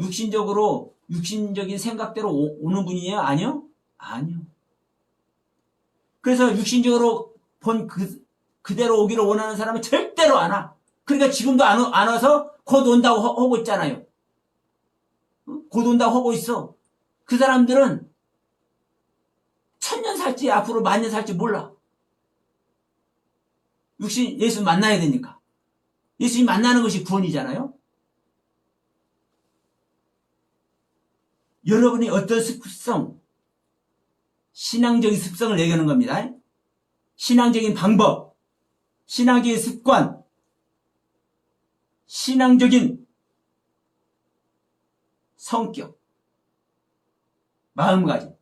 육신적인 생각대로 오는 분이에요? 아니요? 아니요. 그래서 육신적으로 본 그대로 오기를 원하는 사람은 절대로 안 와. 그러니까 지금도 안 와서 곧 온다고 하고 있잖아요. 곧 온다고 하고 있어. 그 사람들은 1000년 살지 앞으로 10,000년 살지 몰라. 예수 만나야 되니까. 예수님 만나는 것이 구원이잖아요. 여러분이 어떤 습성, 신앙적인 습성을 얘기하는 겁니다. 신앙적인 방법, 신앙적인 습관, 신앙적인 성격, 마음가짐,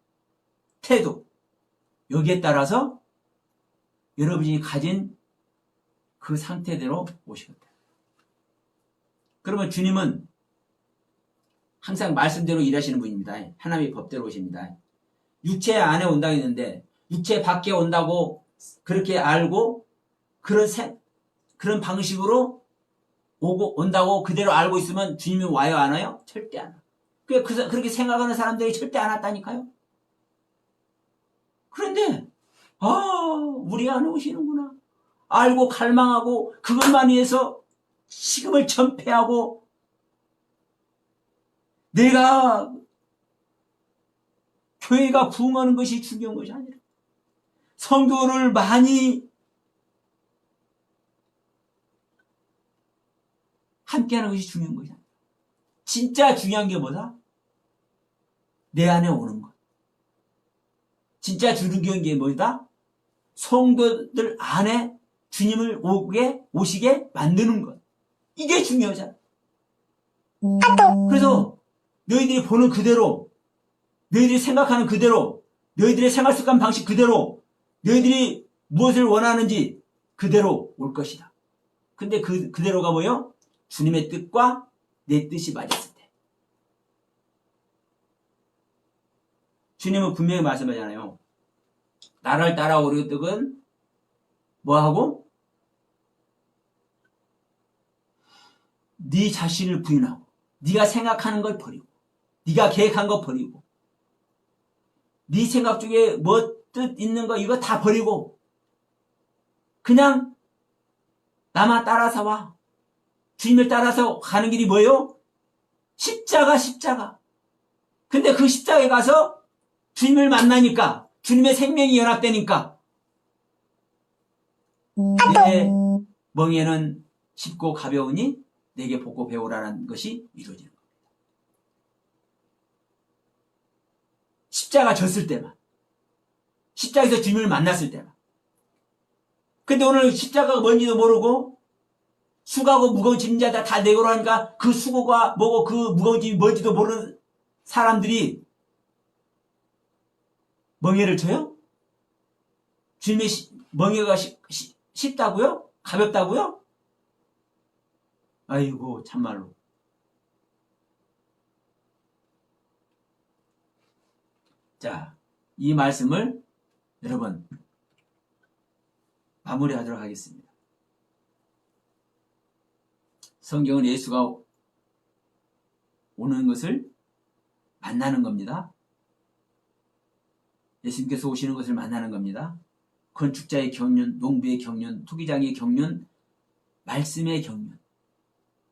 태도, 여기에 따라서 여러분이 가진 그 상태대로 오시겠다. 그러면 주님은 항상 말씀대로 일하시는 분입니다. 하나님의 법대로 오십니다. 육체 안에 온다고 했는데 육체 밖에 온다고 그렇게 알고 그런 방식으로 온다고 그대로 알고 있으면 주님이 와요, 안 와요? 절대 안 와. 그렇게 생각하는 사람들이 절대 안 왔다니까요. 그런데 우리 안에 오시는구나. 알고 갈망하고 그것만 위해서 식음을 전폐하고 내가 교회가 부흥하는 것이 중요한 것이 아니라 성도를 많이 함께하는 것이 중요한 것이 아니라 진짜 중요한 게 뭐다? 내 안에 오는 것. 진짜 중요한 게 뭐다? 성도들 안에 주님을 오시게 만드는 것. 이게 중요하잖아. 그래서 너희들이 보는 그대로, 너희들이 생각하는 그대로, 너희들의 생활 습관 방식 그대로, 너희들이 무엇을 원하는지 그대로 올 것이다. 근데 그대로가 뭐예요? 주님의 뜻과 내 뜻이 맞았을 때. 주님은 분명히 말씀하잖아요. 나를 따라오려거든 뭐하고? 네 자신을 부인하고 네가 생각하는 걸 버리고 네가 계획한 거 버리고 네 생각 중에 뭐 뜻 있는 거 이거 다 버리고 그냥 나만 따라서 와. 주님을 따라서 가는 길이 뭐예요? 십자가. 근데 그 십자가에 가서 주님을 만나니까 주님의 생명이 연합되니까 내 멍에는 쉽고 가벼우니 내게 복고 배우라는 것이 이루어지는 겁니다. 십자가 졌을 때만 십자가에서 주님을 만났을 때만 근데 오늘 십자가가 뭔지도 모르고 수고하고 무거운 짐자다 다 내고로 하니까 그 수고가 뭐고 그 무거운 짐이 뭔지도 모르는 사람들이 멍에를 쳐요? 주님의 멍에가 쉽다고요? 가볍다고요? 아이고 참말로. 자, 이 말씀을 여러분 마무리하도록 하겠습니다. 성경은 예수가 오는 것을 만나는 겁니다. 예수님께서 오시는 것을 만나는 겁니다. 건축자의 경륜, 농부의 경륜, 투기장의 경륜, 말씀의 경륜,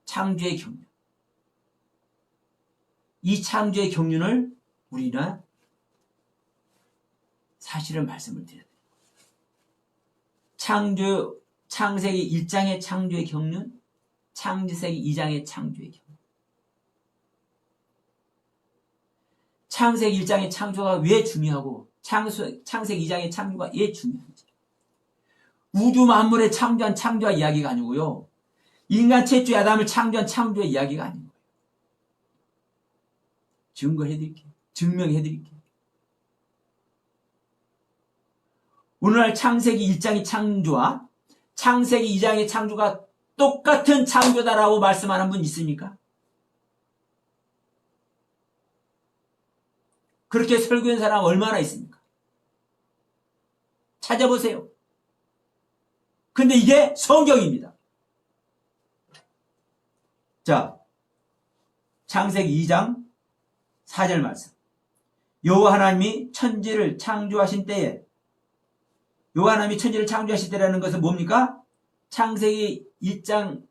창조의 경륜. 이 창조의 경륜을 우리는 사실은 말씀을 드려야 돼요. 창세기 1장의 창조의 경륜, 창세기 2장의 창조의 경륜. 창세기 1장의 창조가 왜 중요하고 창세기 2장의 창조가 왜 중요한지. 우주 만물의 창조한 창조의 이야기가 아니고요. 인간 최초의 아담을 창조한 창조의 이야기가 아닌 거예요. 증거해드릴게요. 증명해드릴게요. 오늘날 창세기 1장의 창조와 창세기 2장의 창조가 똑같은 창조다라고 말씀하는 분 있습니까? 그렇게 설교한 사람 얼마나 있습니까? 찾아보세요. 근데 이게 성경입니다. 자, 창세기 2장 4절 말씀. 여호와 하나님이 천지를 창조하신 때에 여호와 하나님이 천지를 창조하실 때라는 것은 뭡니까? 창세기 1장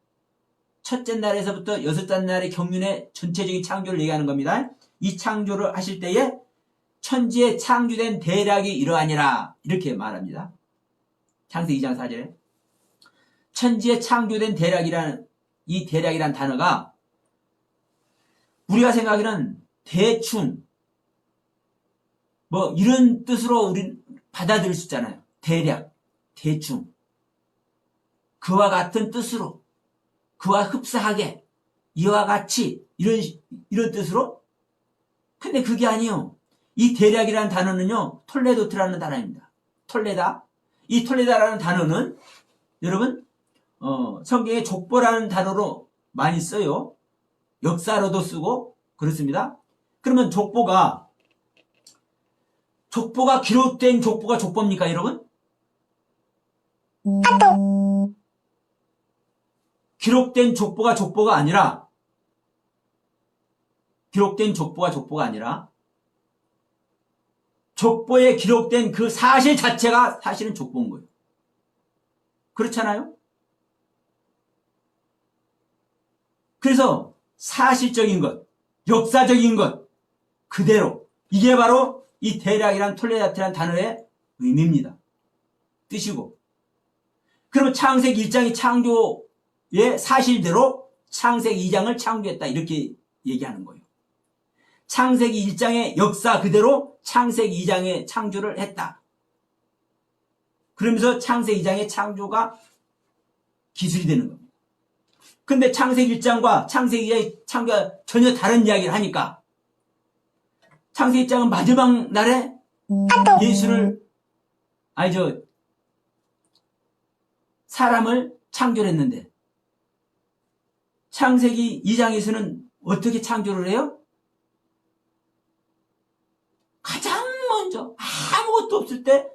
첫째 날에서부터 여섯째 날의 경륜의 전체적인 창조를 얘기하는 겁니다. 이 창조를 하실 때에 천지에 창조된 대략이 이러하니라 이렇게 말합니다. 창세기 2장 4절에 천지에 창조된 대략이라는 이 대략이라는 단어가 우리가 생각하기는 대충 뭐 이런 뜻으로 우리 받아들일 수 있잖아요. 대략, 대충 그와 같은 뜻으로 그와 흡사하게 이와 같이 이런 뜻으로 근데 그게 아니요. 이 대략이라는 단어는요. 톨레도트라는 단어입니다. 톨레다. 이 톨레다라는 단어는 여러분 성경에 족보라는 단어로 많이 써요. 역사로도 쓰고 그렇습니다. 그러면 족보가 기록된 족보가 족보입니까 여러분? 기록된 족보가 족보가 아니라 족보에 기록된 그 사실 자체가 사실은 족보인 거예요. 그렇잖아요? 그래서 사실적인 것, 역사적인 것 그대로 이게 바로 이 대략이란 톨레다트란 단어의 의미입니다. 뜻이고 그러면 창세기 1장의 창조의 사실대로 창세기 2장을 창조했다 이렇게 얘기하는 거예요. 창세기 1장의 역사 그대로 창세기 2장의 창조를 했다. 그러면서 창세기 2장의 창조가 기술이 되는 겁니다. 근데 창세기 1장과 창세기 2장의 창조가 전혀 다른 이야기를 하니까 창세기 1장은 마지막 날에 사람을 창조를 했는데 창세기 2장에서는 어떻게 창조를 해요? 가장 먼저 아무것도 없을 때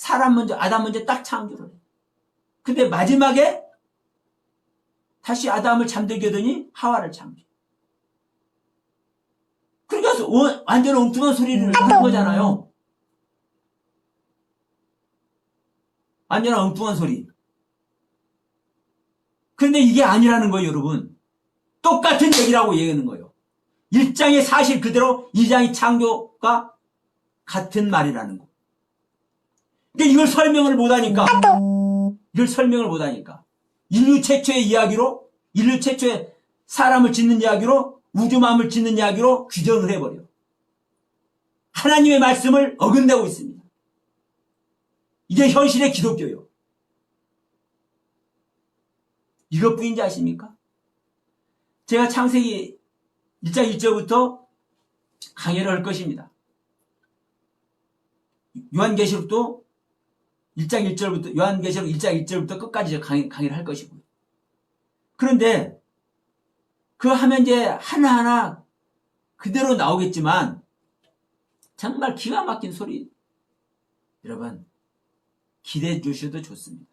아담 먼저 딱 창조를 해. 근데 마지막에 다시 아담을 잠들게 하더니 하와를 창조. 그러니까 완전 엉뚱한 소리를 하는 거잖아요. 완전 엉뚱한 소리. 그런데 이게 아니라는 거예요, 여러분. 똑같은 얘기라고 얘기하는 거예요. 1장의 사실 그대로 2장의 창조가 같은 말이라는 거. 근데 이걸 설명을 못하니까, 인류 최초의 이야기로, 인류 최초의 사람을 짓는 이야기로, 우주마음을 짓는 이야기로 규정을 해버려요. 하나님의 말씀을 어긋내고 있습니다. 이게 현실의 기독교예요. 이것뿐인지 아십니까? 제가 창세기 1장 1절부터 강의를 할 것입니다. 요한계시록도 1장 1절부터, 요한계시록 1장 1절부터 끝까지 강의를 할 것이고요. 그런데 그 하면 이제 하나하나 그대로 나오겠지만 정말 기가 막힌 소리, 여러분 기대해 주셔도 좋습니다.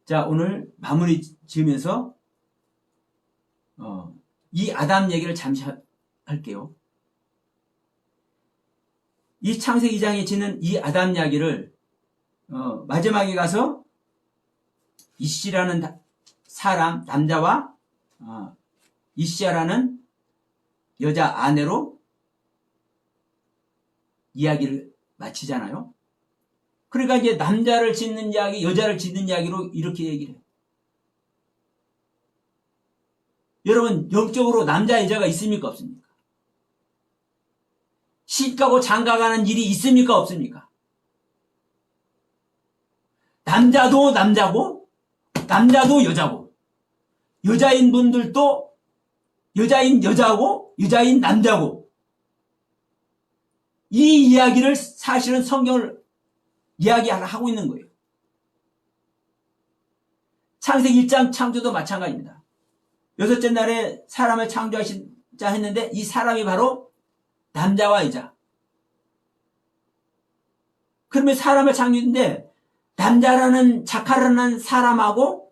자, 오늘 마무리 지으면서 이 아담 얘기를 잠시 할게요. 이 창세기 2장에 짓는 이 아담 이야기를 마지막에 가서 이씨라는 사람, 남자와 이씨라는 여자 아내로 이야기를 마치잖아요. 그러니까 이제 남자를 짓는 이야기, 여자를 짓는 이야기로 이렇게 얘기를 해요. 여러분, 영적으로 남자, 여자가 있습니까? 없습니까? 시집가고 장가가는 일이 있습니까? 없습니까? 남자도 남자고, 남자도 여자고, 여자인 분들도 여자인 여자고, 여자인 남자고, 이 이야기를 사실은 성경을 이야기하고 있는 거예요. 창세기 1장 창조도 마찬가지입니다. 여섯째 날에 사람을 창조하시자 했는데 이 사람이 바로 남자와 여자. 그러면 사람을 창조했는데 남자라는 자카라는 사람하고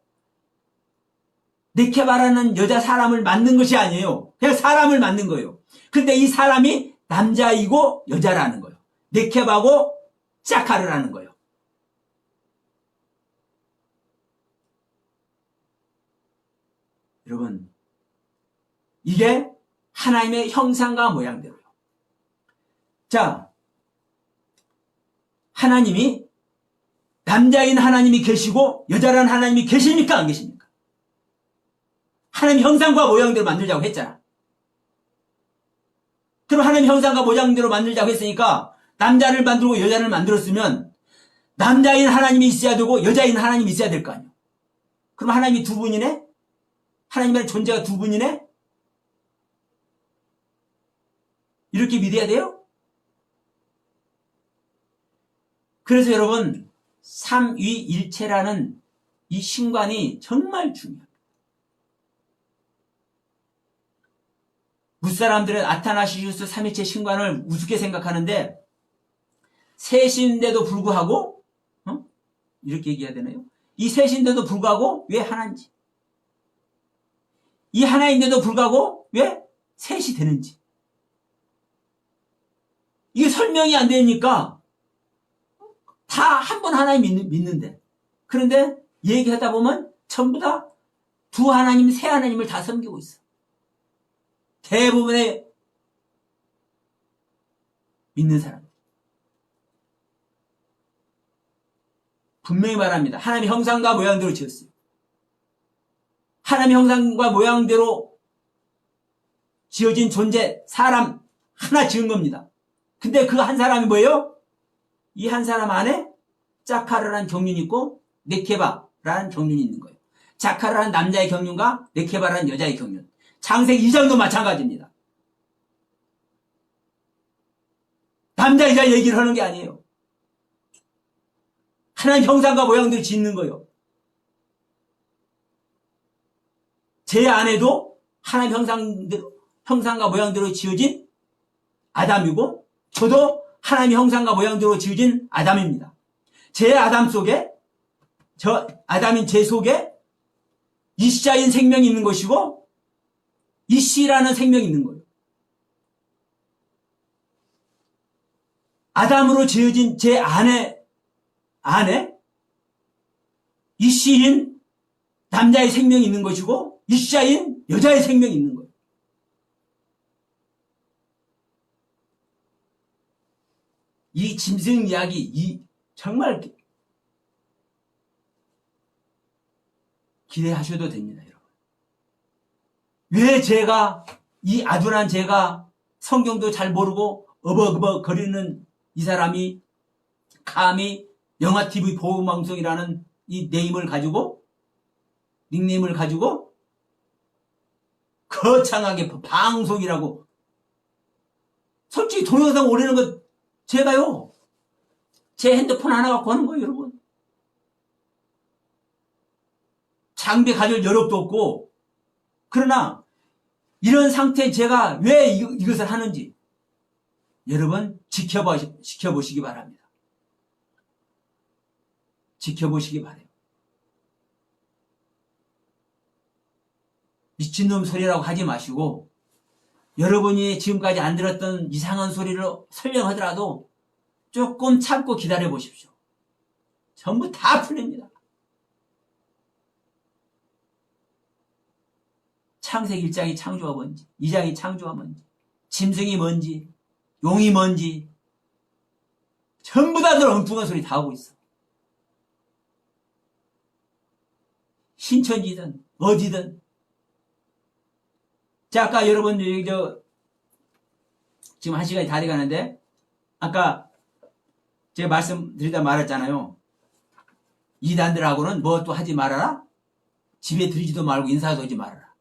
네케바라는 여자 사람을 만든 것이 아니에요. 그냥 사람을 만든 거예요. 근데 이 사람이 남자이고 여자라는 거예요. 네케바고 자카르라는 거예요. 여러분, 이게 하나님의 형상과 모양대로요. 자, 하나님이 남자인 하나님이 계시고 여자라는 하나님이 계십니까? 안 계십니까? 하나님 형상과 모양대로 만들자고 했잖아. 그럼 하나님 형상과 모양대로 만들자고 했으니까 남자를 만들고 여자를 만들었으면 남자인 하나님이 있어야 되고 여자인 하나님이 있어야 될 거 아니에요. 그럼 하나님이 두 분이네? 하나님의 존재가 두 분이네? 이렇게 믿어야 돼요? 그래서 여러분, 삼위일체라는 이 신관이 정말 중요합니다. 무사람들은 아타나시우스 삼위일체 신관을 우습게 생각하는데 셋인데도 불구하고 이렇게 얘기해야 되나요? 이 셋인데도 불구하고 왜 하나인지, 이 하나인데도 불구하고 왜 셋이 되는지, 이게 설명이 안 되니까 다 한 번 하나님 믿는데, 그런데 얘기하다 보면 전부 다 두 하나님, 세 하나님을 다 섬기고 있어. 대부분의 믿는 사람. 분명히 말합니다. 하나님의 형상과 모양대로 지었어요. 하나님의 형상과 모양대로 지어진 존재, 사람 하나 지은 겁니다. 근데 그 한 사람이 뭐예요? 이 한 사람 안에 자카르라는 경륜이 있고 네케바라는 경륜이 있는 거예요. 자카르라는 남자의 경륜과 네케바라는 여자의 경륜. 창세기 2장도 마찬가지입니다. 남자, 여자 얘기를 하는 게 아니에요. 하나님 형상과 모양대로 짓는 거예요. 제 안에도 하나님 형상과 모양대로 지어진 아담이고 저도 하나님의 형상과 모양대로 지어진 아담입니다. 제 아담 속에, 저 아담인 제 속에 이시자인 생명이 있는 것이고 이시라는 생명이 있는 거예요. 아담으로 지어진 제 안에 이시인 남자의 생명이 있는 것이고 이시자인 여자의 생명이 있는 거예요. 이 짐승 이야기 정말 기대하셔도 됩니다, 여러분. 왜 제가 이 아둔한 제가 성경도 잘 모르고 어버어버 거리는 이 사람이 감히 영화TV 보험방송이라는 이 네임을 가지고 닉네임을 가지고 거창하게 방송이라고 솔직히 동영상 올리는 거 제가요 제 핸드폰 하나 갖고 하는 거예요, 여러분. 장비 가질 여력도 없고. 그러나 이런 상태에 제가 왜 이것을 하는지 여러분 지켜보시기 바랍니다. 지켜보시기 바라요. 미친놈 소리라고 하지 마시고 여러분이 지금까지 안 들었던 이상한 소리를 설명하더라도 조금 참고 기다려 보십시오. 전부 다 풀립니다. 창세기 1장이 창조가 뭔지, 2장이 창조가 뭔지, 짐승이 뭔지, 용이 뭔지 전부 다들 엉뚱한 소리 다 하고 있어. 신천지든 어디든. 자, 아까 여러분 지금 1시간이 다 돼가는데 아까 제가 말씀드리다 말했잖아요. 이단들하고는 뭐 또 하지 말아라. 집에 들이지도 말고 인사도 하지 말아라.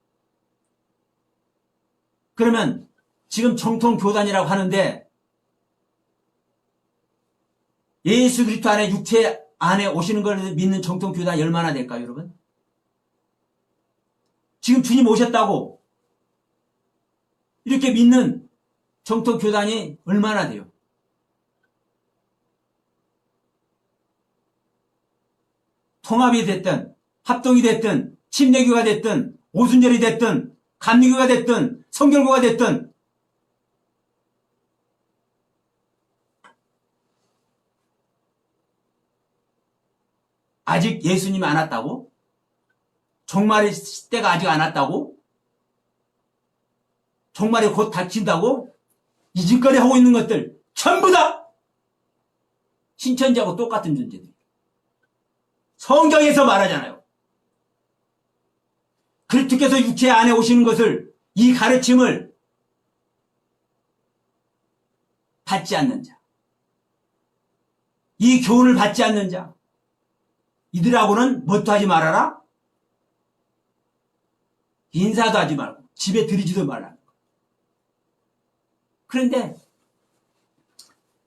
그러면 지금 정통교단이라고 하는데 예수 그리스도 안에 육체 안에 오시는 걸 믿는 정통교단이 얼마나 될까요, 여러분? 지금 주님 오셨다고 이렇게 믿는 정통교단이 얼마나 돼요? 통합이 됐든 합동이 됐든 침례교가 됐든 오순절이 됐든 감리교가 됐든 성결교가 됐든 아직 예수님이 안 왔다고? 종말의 때가 아직 안 왔다고? 종말이 곧 닥친다고? 이 짓거리 하고 있는 것들 전부 다 신천지하고 똑같은 존재들. 성경에서 말하잖아요. 그리스도께서 육체 안에 오시는 것을 이 가르침을 받지 않는 자, 이 교훈을 받지 않는 자, 이들하고는 뭣도 하지 말아라? 인사도 하지 말고 집에 들이지도 말라는 거. 그런데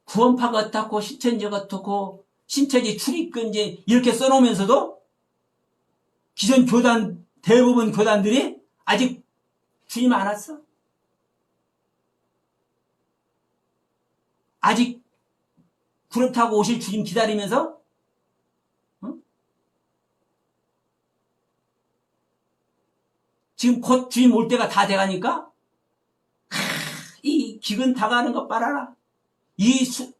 구원파가 어떻고 신천지가 어떻고 신천지 출입금지 이렇게 써놓으면서도 기존 교단 대부분 교단들이 아직 주님 안 왔어. 아직 구름 타고 오실 주님 기다리면서 지금 곧 주님 올 때가 다 돼가니까 이 기근 다가는 것 봐라라. 요즘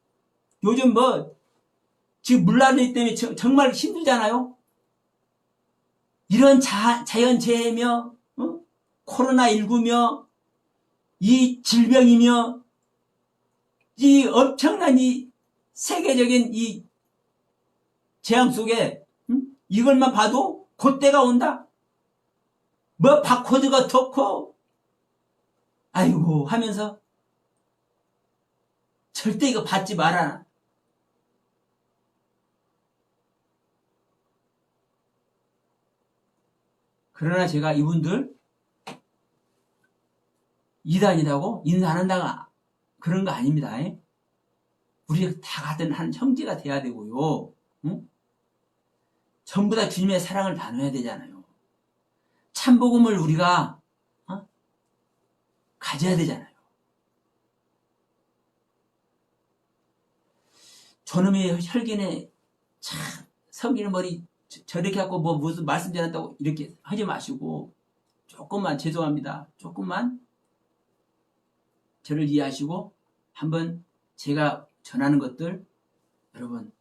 지금 물난리 때문에 정말 힘들잖아요. 이런 자연재해며 코로나19며 이 질병이며 이 엄청난 이 세계적인 이 재앙 속에 이걸만 봐도 그때가 온다. 뭐 바코드가 어떻고 아이고 하면서 절대 이거 받지 마라. 그러나 제가 이분들 이단이라고 인사 안 한다가 그런 거 아닙니다. 우리가 다 같은 한 형제가 돼야 되고요. 응? 전부 다 주님의 사랑을 나눠야 되잖아요. 참복음을 우리가 가져야 되잖아요. 저놈의 혈견에 참 성기는 머리 저렇게 하고 뭐 무슨 말씀 전한다고 이렇게 하지 마시고 조금만 죄송합니다. 조금만 저를 이해하시고 한번 제가 전하는 것들 여러분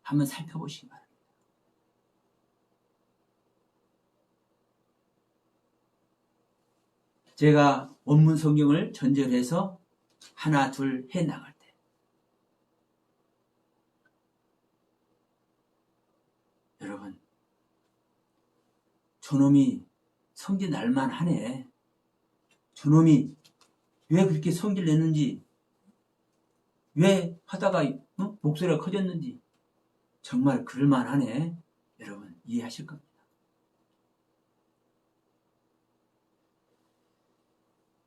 한번 살펴보시기 바랍니다. 제가 원문 성경을 전절해서 하나 둘 해 나갈 때 여러분 저놈이 성질 날만 하네. 저놈이 왜 그렇게 성질 내는지 왜 하다가 목소리가 커졌는지 정말 그럴만 하네. 여러분 이해하실 겁니다.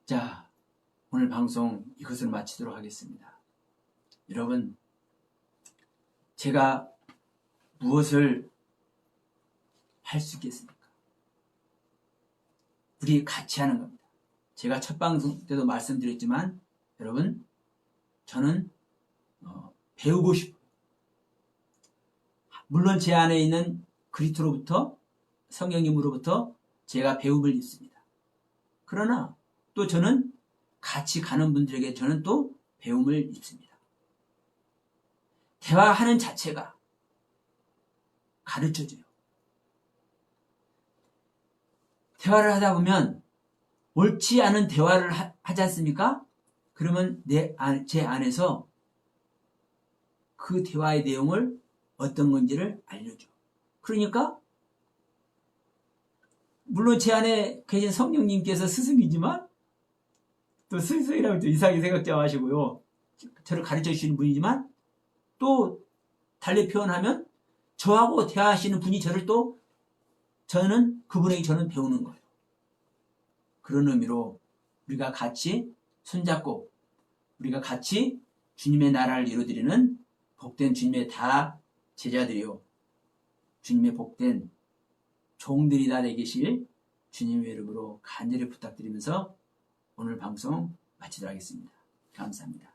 자, 오늘 방송 이것을 마치도록 하겠습니다. 여러분, 제가 무엇을 할 수 있겠습니까? 우리 같이 하는 겁니다. 제가 첫 방송 때도 말씀드렸지만 여러분, 저는 배우고 싶어요. 물론 제 안에 있는 그리스도로부터 성령님으로부터 제가 배움을 입습니다. 그러나 또 저는 같이 가는 분들에게 저는 또 배움을 입습니다. 대화하는 자체가 가르쳐줘요. 대화를 하다 보면 옳지 않은 대화를 하지 않습니까? 그러면 제 안에서 그 대화의 내용을 어떤 건지를 알려줘. 그러니까 물론 제 안에 계신 성령님께서 스승이지만 또 스승이라고 또 이상하게 생각지 마시고요. 저를 가르쳐 주시는 분이지만 또 달리 표현하면 저하고 대화하시는 분이 저는 그분에게 저는 배우는 거예요. 그런 의미로 우리가 같이 손잡고 우리가 같이 주님의 나라를 이루어드리는 복된 주님의 다 제자들이요. 주님의 복된 종들이 다 되시길 주님의 이름으로 간절히 부탁드리면서 오늘 방송 마치도록 하겠습니다. 감사합니다.